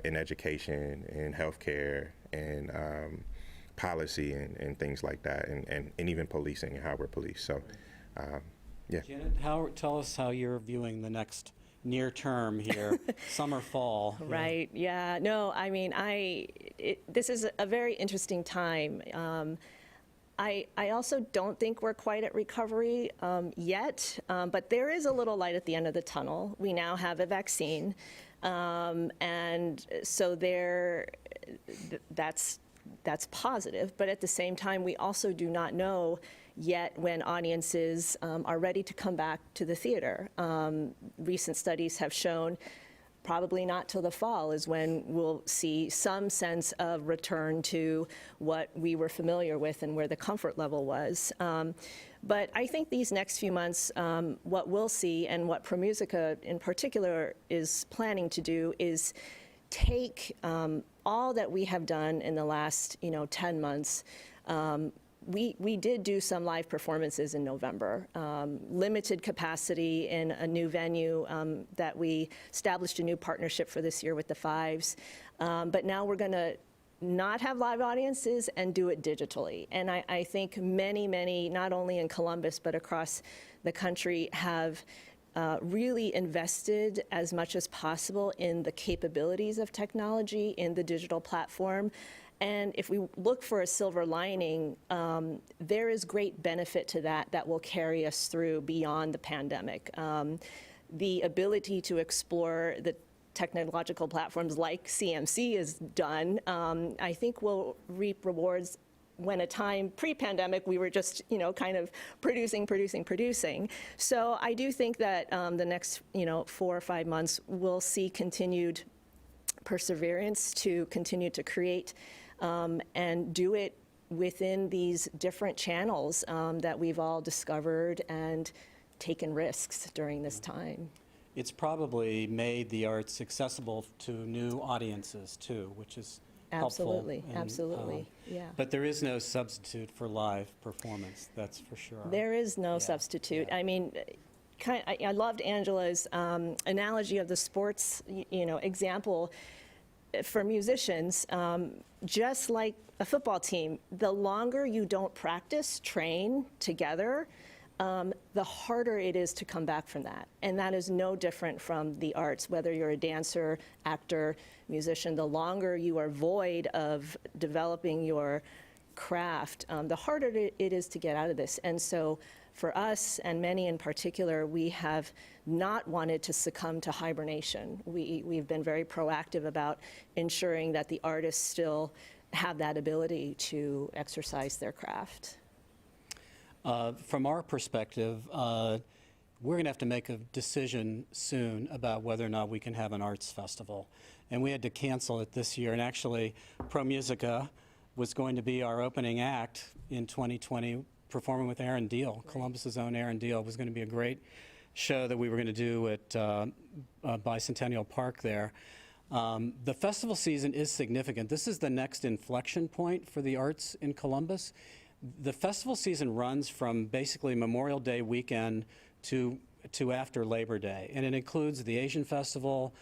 in education, in healthcare, and policy and things like that, and even policing and how we're policed. So, Janet, tell us how you're viewing the next near term here, summer, fall. Right, yeah. No, I mean, this is a very interesting time. I also don't think we're quite at recovery yet, but there is a little light at the end of the tunnel. We now have a vaccine, and so that's positive. But at the same time, we also do not know yet when audiences are ready to come back to the theater. Recent studies have shown probably not till the fall is when we'll see some sense of return to what we were familiar with and where the comfort level was. But I think these next few months, what we'll see and what ProMusica in particular is planning to do is take all that we have done in the last 10 months. We did do some live performances in November, limited capacity in a new venue that we established a new partnership for this year with the Fives. But now we're going to not have live audiences and do it digitally. And I think many, not only in Columbus, but across the country have really invested as much as possible in the capabilities of technology in the digital platform. And if we look for a silver lining, there is great benefit to that will carry us through beyond the pandemic. The ability to explore the technological platforms like CMC has done, I think will reap rewards when a time pre-pandemic we were just, kind of producing. So I do think that the next, 4 or 5 months we'll see continued perseverance to continue to create and do it within these different channels that we've all discovered and taken risks during this time. It's probably made the arts accessible to new audiences too, which is helpful. Absolutely, yeah. But there is no substitute for live performance, that's for sure. There is no substitute. I mean, I loved Angela's analogy of the sports, example. for musicians, just like a football team, the longer you don't practice, train together, the harder it is to come back from that. And that is no different from the arts, whether you're a dancer, actor, musician. The longer you are void of developing your craft, the harder it is to get out of this. And so for us, and many in particular, we have not wanted to succumb to hibernation. We've been very proactive about ensuring that the artists still have that ability to exercise their craft. From our perspective, we're going to have to make a decision soon about whether or not we can have an arts festival. And we had to cancel it this year. And actually, ProMusica was going to be our opening act in 2020, performing with Aaron Deal, Columbus's own Aaron Deal. It was going to be a great show that we were going to do at Bicentennial Park there. The festival season is significant. This is the next inflection point for the arts in Columbus. The festival season runs from basically Memorial Day weekend to after Labor Day, and it includes the Asian Festival,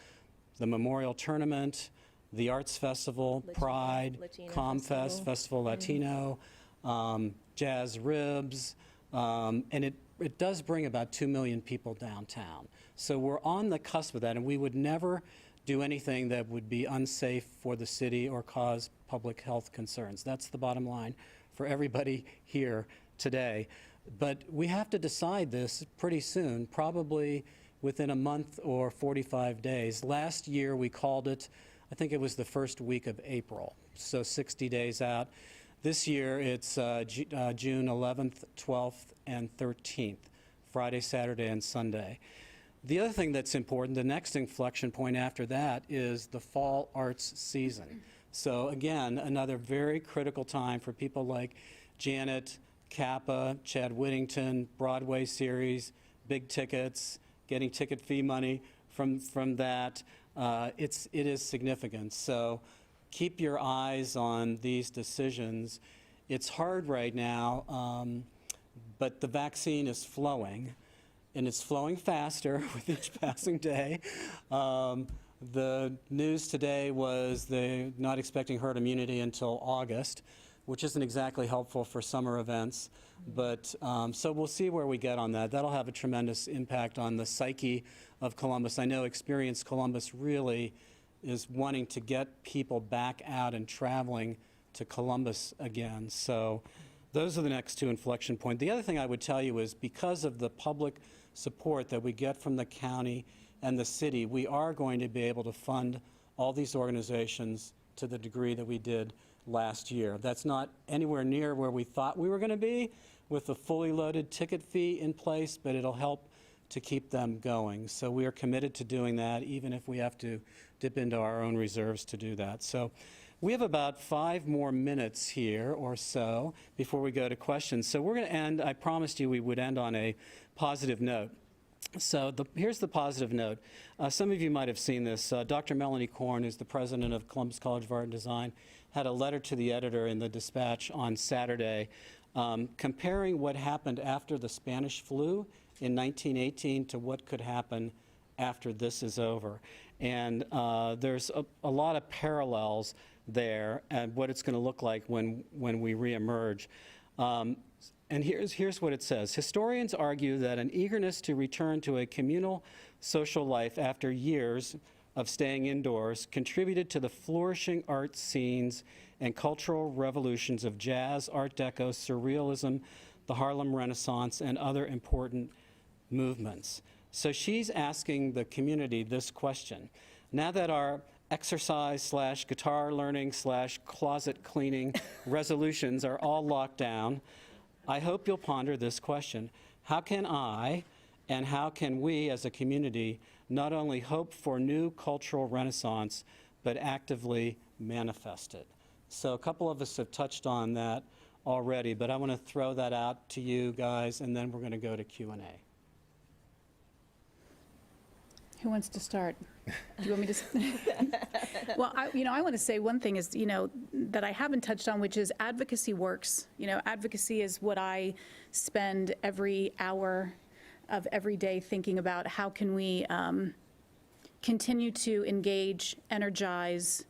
the Memorial Tournament, the Arts Festival, Pride, Latino ComFest, Festival Latino, Jazz Ribs, and it does bring about 2 million people downtown. So we're on the cusp of that, and we would never do anything that would be unsafe for the city or cause public health concerns. That's the bottom line for everybody here today. But we have to decide this pretty soon, probably within a month or 45 days. Last year we called it, I think it was the first week of April, so 60 days out. This year it's June 11th, 12th, and 13th, Friday, Saturday, and Sunday. The other thing that's important, the next inflection point after that is the fall arts season. So again, another very critical time for people like Janet, Kappa, Chad Whittington, Broadway series, big tickets, getting ticket fee money from that. It is significant. So keep your eyes on these decisions. It's hard right now, but the vaccine is flowing, and it's flowing faster with each passing day. The news today was they're not expecting herd immunity until August, which isn't exactly helpful for summer events. But so we'll see where we get on that. That'll have a tremendous impact on the psyche of Columbus. I know Experience Columbus really is wanting to get people back out and traveling to Columbus again. So those are the next two inflection points. The other thing I would tell you is because of the public support that we get from the county and the city, we are going to be able to fund all these organizations to the degree that we did last year. That's not anywhere near where we thought we were going to be with a fully loaded ticket fee in place, but it'll help to keep them going. So we are committed to doing that, even if we have to dip into our own reserves to do that. So we have about 5 more minutes here or so before we go to questions. So we're going to end, I promised you we would end on a positive note. So here's the positive note. Some of you might have seen this. Dr. Melanie Korn, who's the president of Columbus College of Art and Design, had a letter to the editor in the Dispatch on Saturday comparing what happened after the Spanish flu in 1918 to what could happen after this is over. And there's a lot of parallels there and what it's going to look like when we reemerge. And here's what it says. Historians argue that an eagerness to return to a communal social life after years of staying indoors contributed to the flourishing art scenes and cultural revolutions of jazz, Art Deco, Surrealism, the Harlem Renaissance, and other important movements. So she's asking the community this question. Now that our exercise/guitar learning/closet cleaning resolutions are all locked down, I hope you'll ponder this question. How can I and how can we as a community not only hope for new cultural renaissance, but actively manifest it? So a couple of us have touched on that already, but I want to throw that out to you guys, and then we're going to go to Q&A. Who wants to start? Do you want me to? Well, I want to say one thing is, that I haven't touched on, which is advocacy works. Advocacy is what I spend every hour of every day thinking about. How can we continue to engage, energize,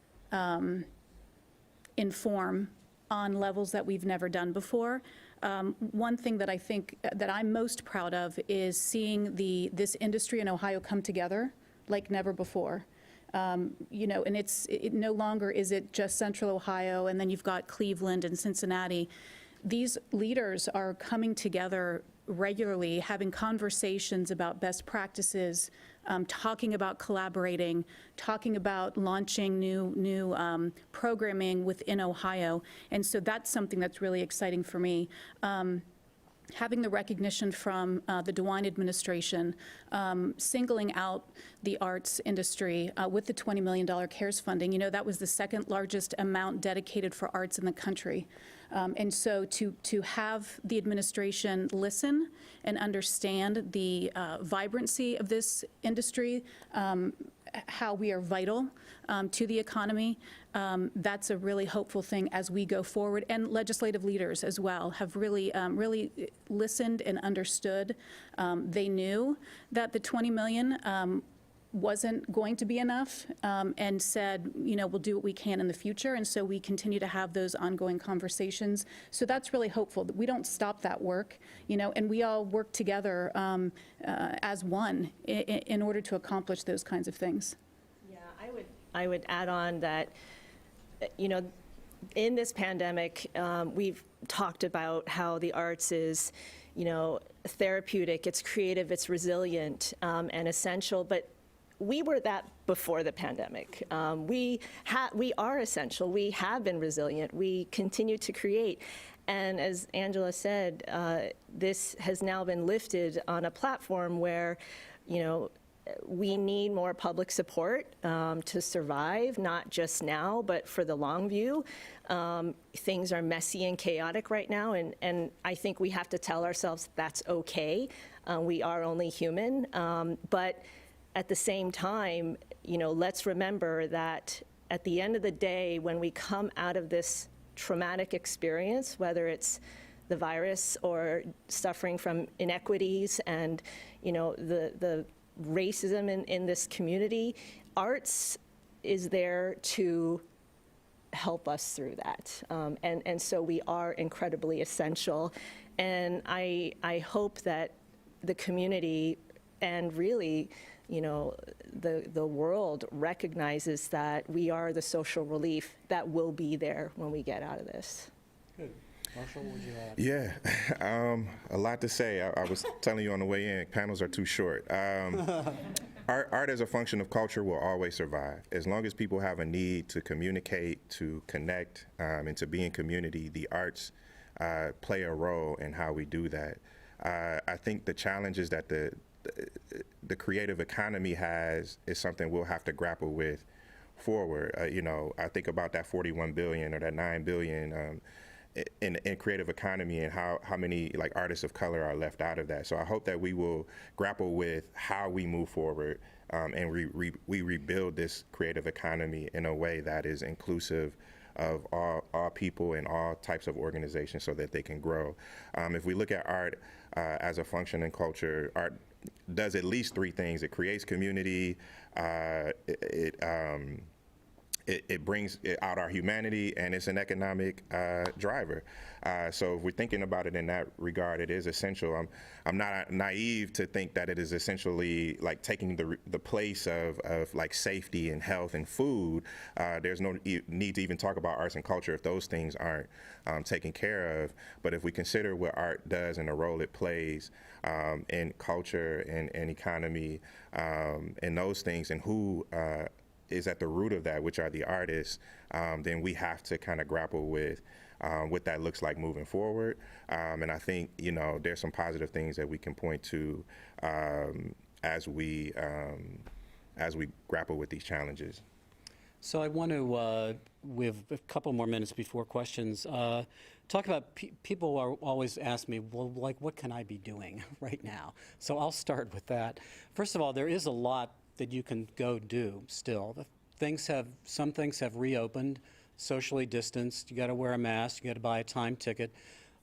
inform on levels that we've never done before. One thing that I think that I'm most proud of is seeing this industry in Ohio come together like never before. You know, and it no longer is it just Central Ohio, and then you've got Cleveland and Cincinnati. These leaders are coming together regularly, having conversations about best practices, talking about collaborating, talking about launching new programming within Ohio. And so that's something that's really exciting for me. Having the recognition from the DeWine administration, singling out the arts industry with the $20 million CARES funding. You know, that was the second largest amount dedicated for arts in the country. And so to have the administration listen and understand the vibrancy of this industry, how we are vital to the economy, that's a really hopeful thing as we go forward. And legislative leaders as well have really listened and understood. They knew that the 20 million wasn't going to be enough, and said, you know, we'll do what we can in the future. And so we continue to have those ongoing conversations. So that's really hopeful that we don't stop that work, you know, and we all work together as one in order to accomplish those kinds of things. Yeah, I would add on that, you know, in this pandemic, we've talked about how the arts is, you know, therapeutic, it's creative, it's resilient, and essential, but we were that before the pandemic. We are essential. We have been resilient. We continue to create. And as Angela said, this has now been lifted on a platform where, you know, we need more public support to survive, not just now, but for the long view. Things are messy and chaotic right now, and I think we have to tell ourselves that's okay. We are only human, but at the same time, you know, let's remember that at the end of the day, when we come out of this traumatic experience, whether it's the virus or suffering from inequities and, you know, the racism in this community, arts is there to help us through that. And so we are incredibly essential. And I hope that the community and really, you know, the world recognizes that we are the social relief that will be there when we get out of this. Good. Marshall, what would you add? Yeah, a lot to say. I was telling you on the way in, panels are too short. Art as a function of culture will always survive. As long as people have a need to communicate, to connect, and to be in community, the arts play a role in how we do that. I think the challenges that the creative economy has is something we'll have to grapple with forward. You know, I think about that 41 billion or that 9 billion in creative economy and how many like artists of color are left out of that. So I hope that we will grapple with how we move forward and we rebuild this creative economy in a way that is inclusive of all people and all types of organizations so that they can grow. If we look at art as a function in culture, art does at least three things. It creates community, it brings out our humanity, and it's an economic driver. So if we're thinking about it in that regard, it is essential. I'm not naive to think that it is essentially like taking the place of like safety and health and food. There's no need to even talk about arts and culture if those things aren't taken care of. But if we consider what art does and the role it plays in culture and economy and those things, and who is at the root of that, which are the artists, then we have to kind of grapple with what that looks like moving forward. And I think, you know, there's some positive things that we can point to as we grapple with these challenges. So I want to, we have a couple more minutes before questions. Talk about, people are always ask me, well, like, what can I be doing right now? So I'll start with that. First of all, there is a lot that you can go do still. Some things have reopened, socially distanced. You got to wear a mask. You got to buy a time ticket.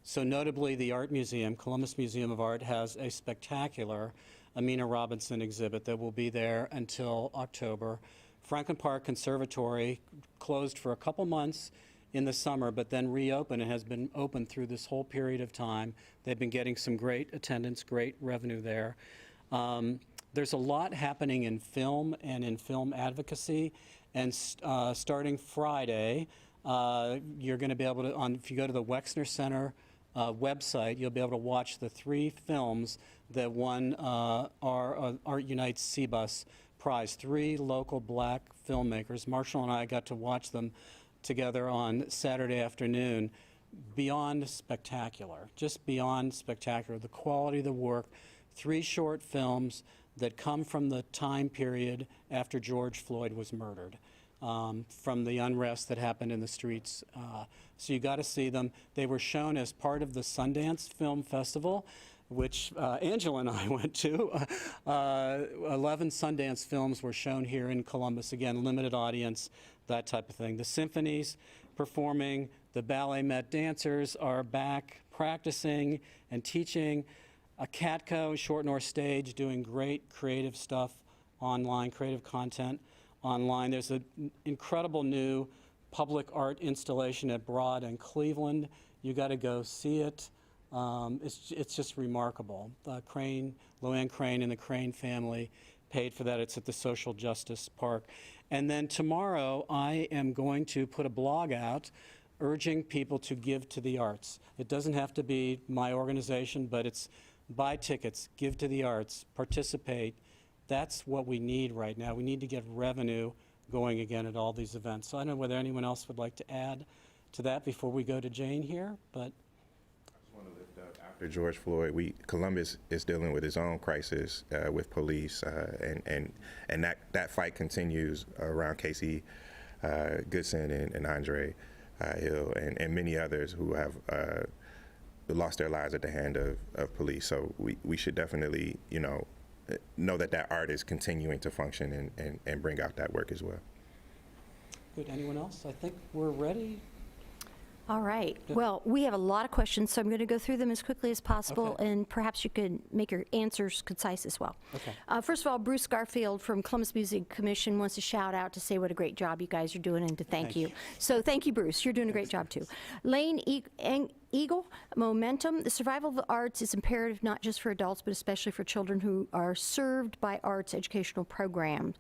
So notably, the Art Museum, Columbus Museum of Art, has a spectacular Amina Robinson exhibit that will be there until October Franklin Park Conservatory closed for a couple months in the summer, but then reopened and has been open through this whole period of time. They've been getting some great attendance, great revenue there. There's a lot happening in film and in film advocacy, and starting Friday, you're going to be able to, if you go to the Wexner Center website, you'll be able to watch the 3 films that won our Art Unites CBUS Prize. 3 local black filmmakers. Marshall and I got to watch them together on Saturday afternoon. Beyond spectacular, just beyond spectacular. The quality of the work, 3 short films that come from the time period after George Floyd was murdered, from the unrest that happened in the streets. So you got to see them. They were shown as part of the Sundance Film Festival, which Angela and I went to. 11 Sundance films were shown here in Columbus. Again, limited audience, that type of thing. The symphonies performing, the ballet Met dancers are back practicing and teaching. Catco, Short North Stage, doing great creative stuff online, creative content online. There's an incredible new public art installation at Broad in Cleveland. You got to go see it. It's just remarkable. Luann Crane and the Crane family paid for that. It's at the Social Justice Park. And then tomorrow, I am going to put a blog out urging people to give to the arts. It doesn't have to be my organization, but it's buy tickets, give to the arts, participate. That's what we need right now. We need to get revenue going again at all these events. So I don't know whether anyone else would like to add to that before we go to Jane here, but. After George Floyd, Columbus is dealing with its own crisis with police, and that fight continues around Casey Goodson and Andre Hill and many others who have lost their lives at the hand of police. So we should definitely, know that art is continuing to function and bring out that work as well. Good. Anyone else? I think we're ready. All right. Well, we have a lot of questions, so I'm going to go through them as quickly as possible, Okay. and perhaps you could make your answers concise as well. Okay. First of all, Bruce Garfield from Columbus Music Commission wants to shout out to say what a great job you guys are doing and to thank you. So thank you, Bruce. You're doing a great job, too. Lane Eagle, Momentum. The survival of the arts is imperative not just for adults, but especially for children who are served by arts educational programs.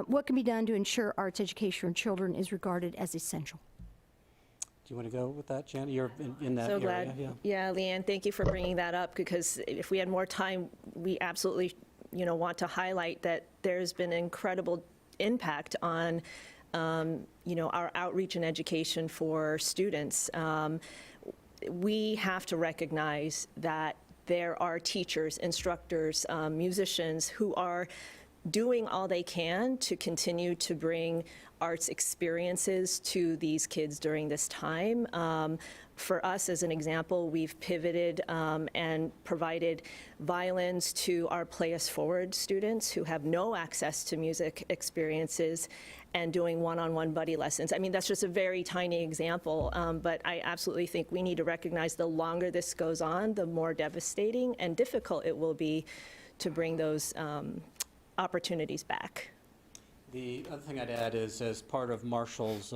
What can be done to ensure arts education for children is regarded as essential? Do you want to go with that, Janet? You're in that So area. glad. Yeah, Leanne, thank you for bringing that up, because if we had more time, we absolutely, want to highlight that there's been incredible impact on, our outreach and education for students. We have to recognize that there are teachers, instructors, musicians who are doing all they can to continue to bring arts experiences to these kids during this time. For us, as an example, we've pivoted and provided violins to our Play Us Forward students who have no access to music experiences and doing one-on-one buddy lessons. I mean, that's just a very tiny example, but I absolutely think we need to recognize the longer this goes on, the more devastating and difficult it will be to bring those opportunities back. The other thing I'd add is, as part of Marshall's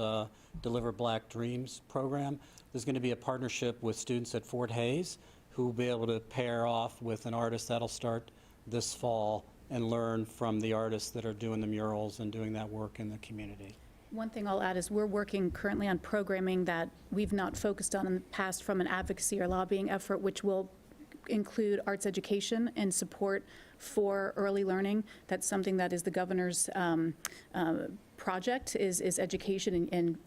Deliver Black Dreams program, there's going to be a partnership with students at Fort Hayes who will be able to pair off with an artist that'll start this fall and learn from the artists that are doing the murals and doing that work in the community. One thing I'll add is we're working currently on programming that we've not focused on in the past from an advocacy or lobbying effort, which will include arts education and support for early learning. That's something that is the governor's project, is education and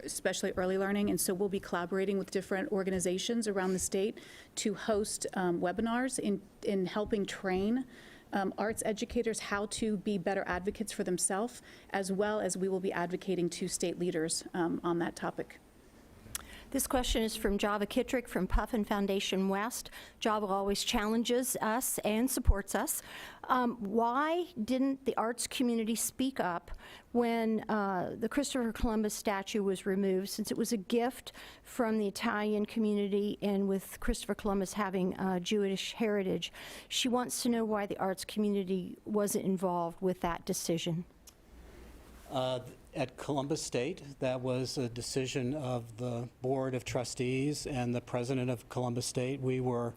especially early learning. And so we'll be collaborating with different organizations around the state to host webinars in helping train arts educators how to be better advocates for themselves, as well as we will be advocating to state leaders on that topic. This question is from Java Kittrick from Puffin Foundation West. Java always challenges us and supports us. Why didn't the arts community speak up when the Christopher Columbus statue was removed, since it was a gift from the Italian community, and with Christopher Columbus having Jewish heritage? She wants to know why the arts community wasn't involved with that decision. At Columbus State, that was a decision of the Board of Trustees and the President of Columbus State. We were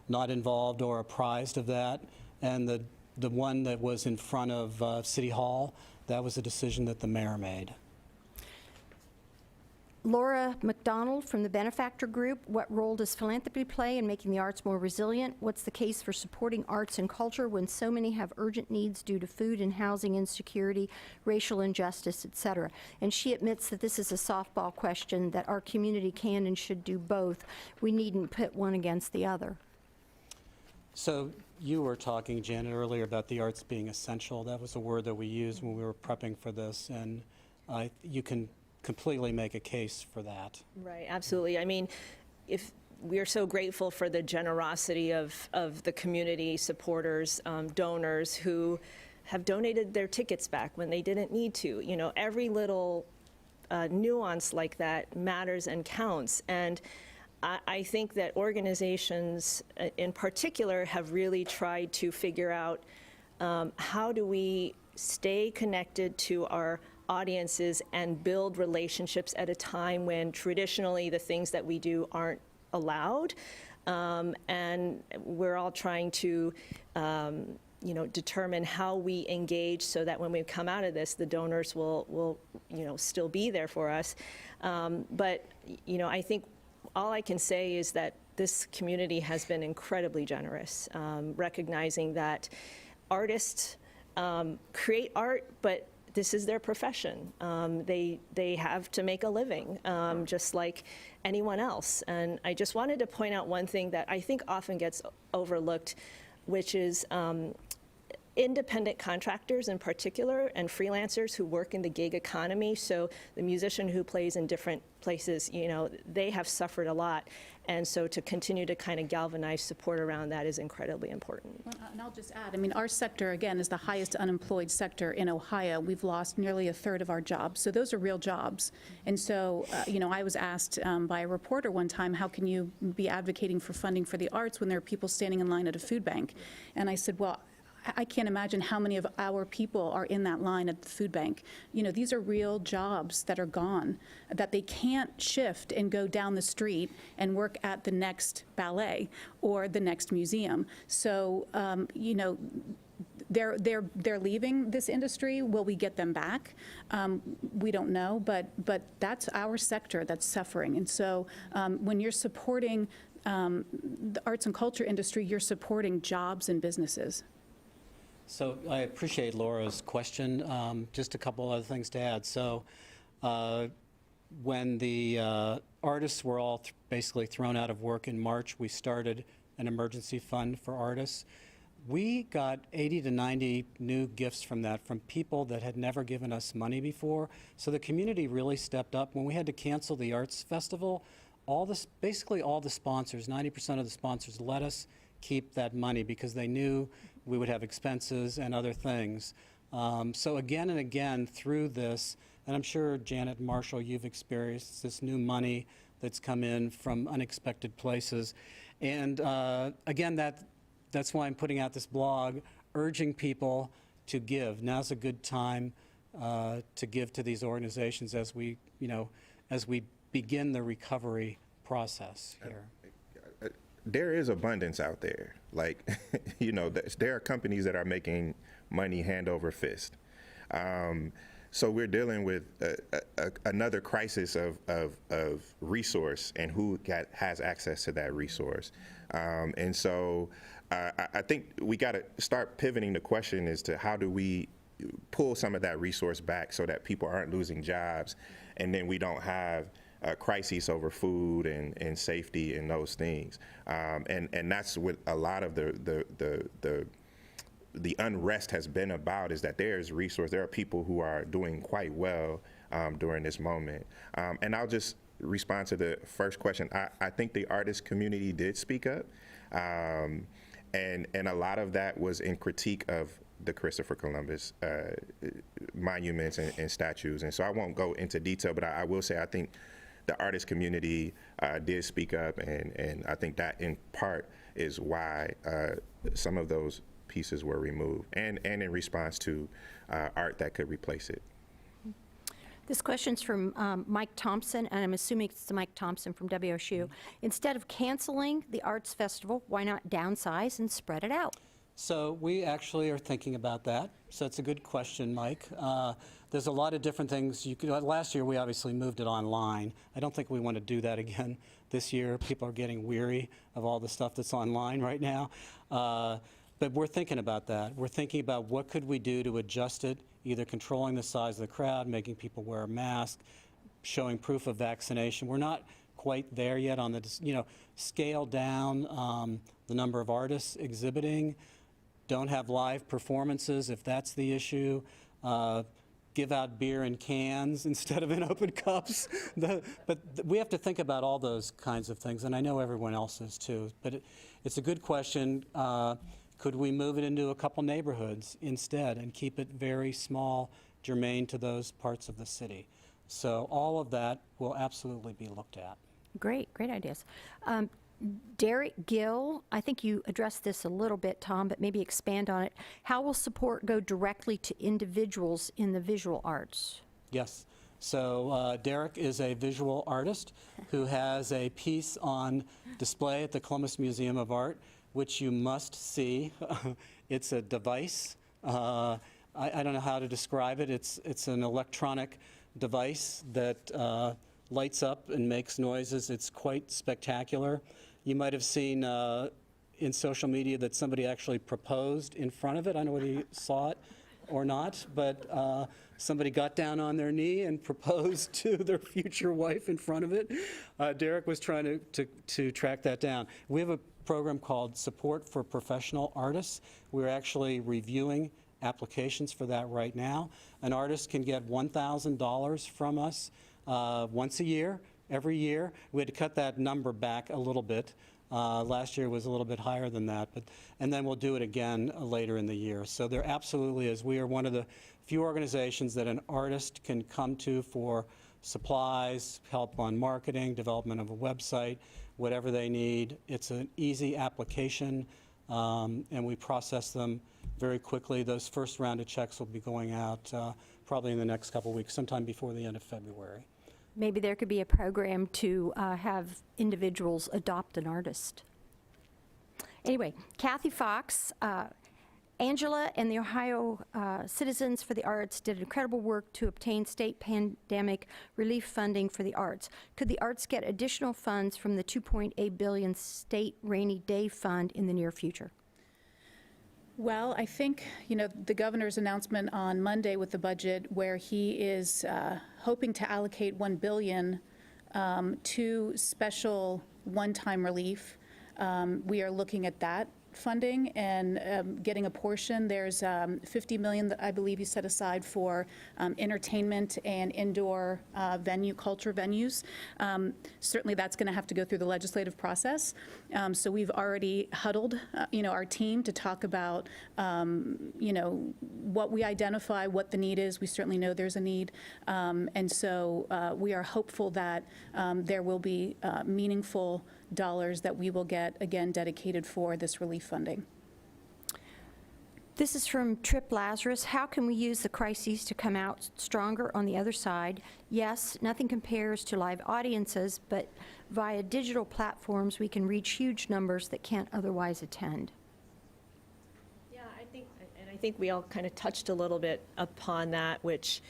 not involved or apprised of that. And the one that was in front of City Hall, that was a decision that the mayor made. Laura McDonald from the Benefactor Group, what role does philanthropy play in making the arts more resilient? What's the case for supporting arts and culture when so many have urgent needs due to food and housing insecurity, racial injustice, etc.? And she admits that this is a softball question, that our community can and should do both. We needn't pit one against the other. So you were talking, Janet, earlier about the arts being essential. That was a word that we used when we were prepping for this, and you can completely make a case for that. Right, absolutely. I mean, if we are so grateful for the generosity of the community supporters, donors who have donated their tickets back when they didn't need to. You know, every little nuance like that matters and counts. And I think that organizations in particular have really tried to figure out how do we stay connected to our audiences and build relationships at a time when traditionally the things that we do aren't allowed. And we're all trying to determine how we engage so that when we come out of this, the donors will still be there for us. But I think all I can say is that this community has been incredibly generous, recognizing that artists create art, but this is their profession. They have to make a living, just like anyone else. And I just wanted to point out one thing that I think often gets overlooked, which is independent contractors in particular and freelancers who work in the gig economy. So the musician who plays in different places, they have suffered a lot. And so to continue to kind of galvanize support around that is incredibly important. Well, and I'll just add, I mean, our sector, again, is the highest unemployed sector in Ohio. We've lost nearly a third of our jobs. So those are real jobs. And so, I was asked by a reporter one time, how can you be advocating for funding for the arts when there are people standing in line at a food bank? And I said, well, I can't imagine how many of our people are in that line at the food bank. These are real jobs that are gone, that they can't shift and go down the street and work at the next ballet or the next museum. So, they're leaving this industry. Will we get them back? We don't know, but that's our sector that's suffering. And so when you're supporting the arts and culture industry, you're supporting jobs and businesses. So I appreciate Laura's question. Just a couple other things to add. So when the artists were all basically thrown out of work in March, we started an emergency fund for artists. We got 80 to 90 new gifts from that, from people that had never given us money before. So the community really stepped up. When we had to cancel the arts festival, basically all the sponsors, 90% of the sponsors, let us keep that money because they knew we would have expenses and other things. So again and again through this, and I'm sure Janet and Marshall, you've experienced this new money that's come in from unexpected places. And again, that's why I'm putting out this blog, urging people to give. Now's a good time to give to these organizations as we begin the recovery process here. There is abundance out there. Like, there are companies that are making money hand over fist. So we're dealing with another crisis of resource and who has access to that resource. And so I think we got to start pivoting the question as to how do we pull some of that resource back so that people aren't losing jobs and then we don't have crises over food and safety and those things. And that's what a lot of the unrest has been about, is that there's resource. There are people who are doing quite well during this moment. And I'll just respond to the first question. I think the artist community did speak up. And a lot of that was in critique of the Christopher Columbus monuments and statues. And so I won't go into detail, but I will say I think the artist community did speak up, and I think that in part is why some of those pieces were removed, and in response to art that could replace it. This question's from Mike Thompson, and I'm assuming it's Mike Thompson from WSU. Instead of canceling the Arts Festival, why not downsize and spread it out? So we actually are thinking about that. So it's a good question, Mike. There's a lot of different things. Last year, we obviously moved it online. I don't think we want to do that again this year. People are getting weary of all the stuff that's online right now. But we're thinking about that. We're thinking about what could we do to adjust it, either controlling the size of the crowd, making people wear a mask, showing proof of vaccination. We're not quite there yet on the, scale down the number of artists exhibiting. Don't have live performances if that's the issue. Give out beer in cans instead of in open cups. But we have to think about all those kinds of things, and I know everyone else is too. But it's a good question. Could we move it into a couple neighborhoods instead and keep it very small, germane to those parts of the city? So all of that will absolutely be looked at. Great ideas. Derek Gill, I think you addressed this a little bit, Tom, but maybe expand on it. How will support go directly to individuals in the visual arts? Yes. So Derek is a visual artist who has a piece on display at the Columbus Museum of Art, which you must see. It's a device. I don't know how to describe it. It's an electronic device that lights up and makes noises. It's quite spectacular. You might have seen in social media that somebody actually proposed in front of it. I don't know whether you saw it or not, but somebody got down on their knee and proposed to their future wife in front of it. Derek was trying to track that down. We have a program called Support for Professional Artists. We're actually reviewing applications for that right now. An artist can get $1,000 from us once a year, every year. We had to cut that number back a little bit. Last year was a little bit higher than that, and then we'll do it again later in the year. So there absolutely is. We are one of the few organizations that an artist can come to for supplies, help on marketing, development of a website, whatever they need. It's an easy application, and we process them very quickly. Those first round of checks will be going out probably in the next couple of weeks, sometime before the end of February. Maybe there could be a program to have individuals adopt an artist. Anyway, Kathy Fox, Angela and the Ohio Citizens for the Arts did incredible work to obtain state pandemic relief funding for the arts. Could the arts get additional funds from the $2.8 billion state rainy day fund in the near future? Well, I think, the governor's announcement on Monday with the budget where he is hoping to allocate $1 billion to special one-time relief. We are looking at that funding and getting a portion. There's $50 million that I believe you set aside for entertainment and indoor culture venues. Certainly that's going to have to go through the legislative process. So we've already huddled, our team to talk about, what we identify, what the need is. We certainly know there's a need. And so we are hopeful that there will be meaningful dollars that we will get, again, dedicated for this relief funding. This is from Trip Lazarus. How can we use the crises to come out stronger on the other side? Yes, nothing compares to live audiences, but via digital platforms, we can reach huge numbers that can't otherwise attend. Yeah, I think we all kind of touched a little bit upon that, which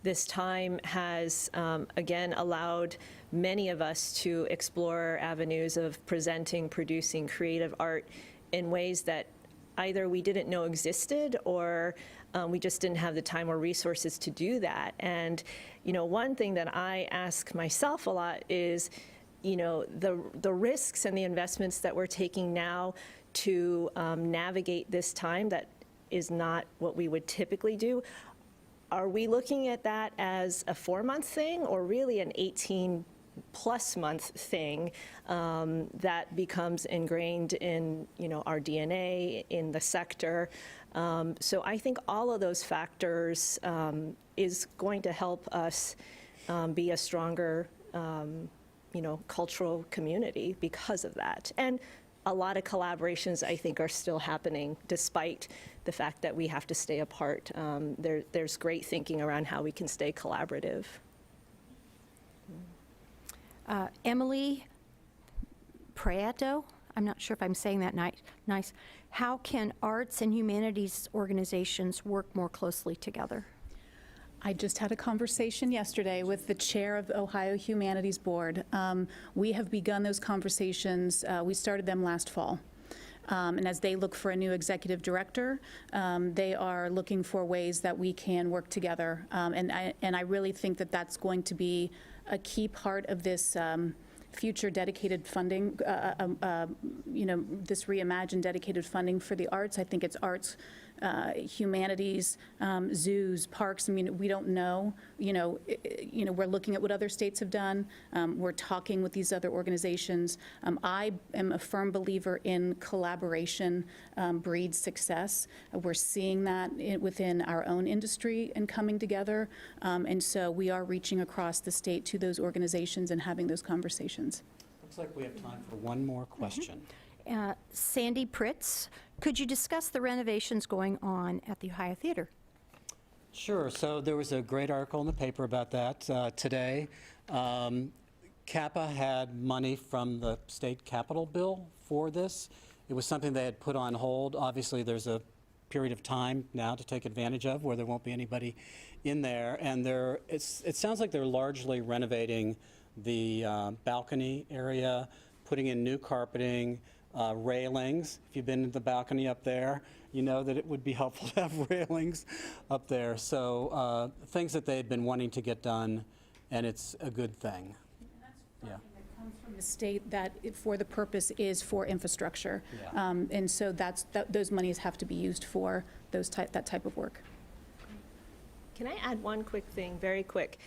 this time has, again, allowed many of us to explore avenues of presenting, producing creative art in ways that either we didn't know existed or we just didn't have the time or resources to do that. And, one thing that I ask myself a lot is, the risks and the investments that we're taking now to navigate this time that is not what we would typically do. Are we looking at that as a 4-month thing or really an 18+ month thing that becomes ingrained in, our DNA, in the sector? So I think all of those factors is going to help us be a stronger, cultural community because of that. And a lot of collaborations, I think, are still happening despite the fact that we have to stay apart. There's great thinking around how we can stay collaborative. Emily Prieto, I'm not sure if I'm saying that nice. How can arts and humanities organizations work more closely together? I just had a conversation yesterday with the chair of the Ohio Humanities Board. We have begun those conversations. We started them last fall. And as they look for a new executive director, they are looking for ways that we can work together. And I really think that that's going to be a key part of this future dedicated funding, this reimagined dedicated funding for the arts. I think it's arts, humanities, zoos, parks. I mean, we don't know. We're looking at what other states have done. We're talking with these other organizations. I am a firm believer in collaboration breeds success. We're seeing that within our own industry and coming together. And so we are reaching across the state to those organizations and having those conversations. Looks like we have time for one more question. Sandy Pritz, could you discuss the renovations going on at the Ohio Theater? Sure. So there was a great article in the paper about that today. CAPA had money from the state capital bill for this. It was something they had put on hold. Obviously, there's a period of time now to take advantage of where there won't be anybody in there. And it sounds like they're largely renovating the balcony area, putting in new carpeting, railings. If you've been in the balcony up there, you know that it would be helpful to have railings up there. So things that they've been wanting to get done, and it's a good thing. Yeah. That comes from the state that for the purpose is for infrastructure. Yeah. And so those monies have to be used for that type of work. Can I add one quick thing, very quick?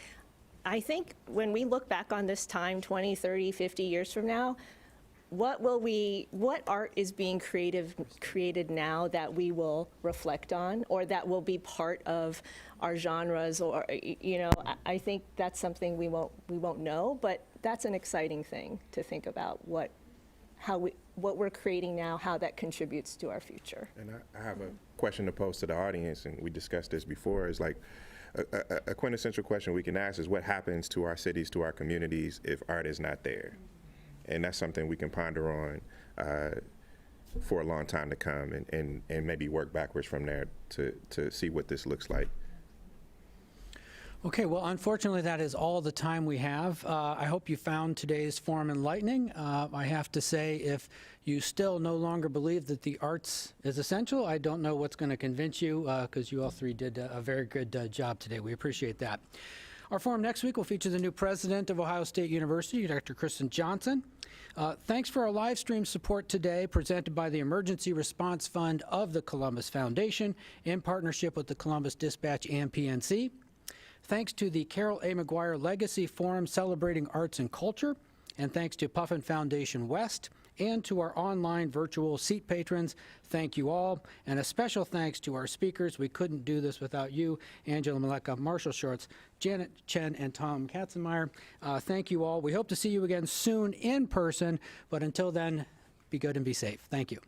I think when we look back on this time 20, 30, 50 years from now, what art is being created now that we will reflect on, or that will be part of our genres, or I think that's something we won't know, but that's an exciting thing to think about, what we're creating now, how that contributes to our future. And I have a question to pose to the audience, and we discussed this before, is like a quintessential question we can ask is what happens to our cities, to our communities, if art is not there? And that's something we can ponder on for a long time to come, and maybe work backwards from there to see what this looks like. Okay, well, unfortunately, that is all the time we have. I hope you found today's forum enlightening. I have to say, if you still no longer believe that the arts is essential, I don't know what's going to convince you, because you all three did a very good job today. We appreciate that. Our forum next week will feature the new president of Ohio State University, Dr. Kristen Johnson. Thanks for our live stream support today, presented by the Emergency Response Fund of the Columbus Foundation in partnership with the Columbus Dispatch and PNC. Thanks to the Carol A. McGuire Legacy Forum celebrating arts and culture, and thanks to Puffin Foundation West, and to our online virtual seat patrons. Thank you all, and a special thanks to our speakers. We couldn't do this without you, Angela Meleca, Marshall Shorts, Janet Chen, and Tom Katzenmyer. Thank you all. We hope to see you again soon in person, but until then, be good and be safe. Thank you.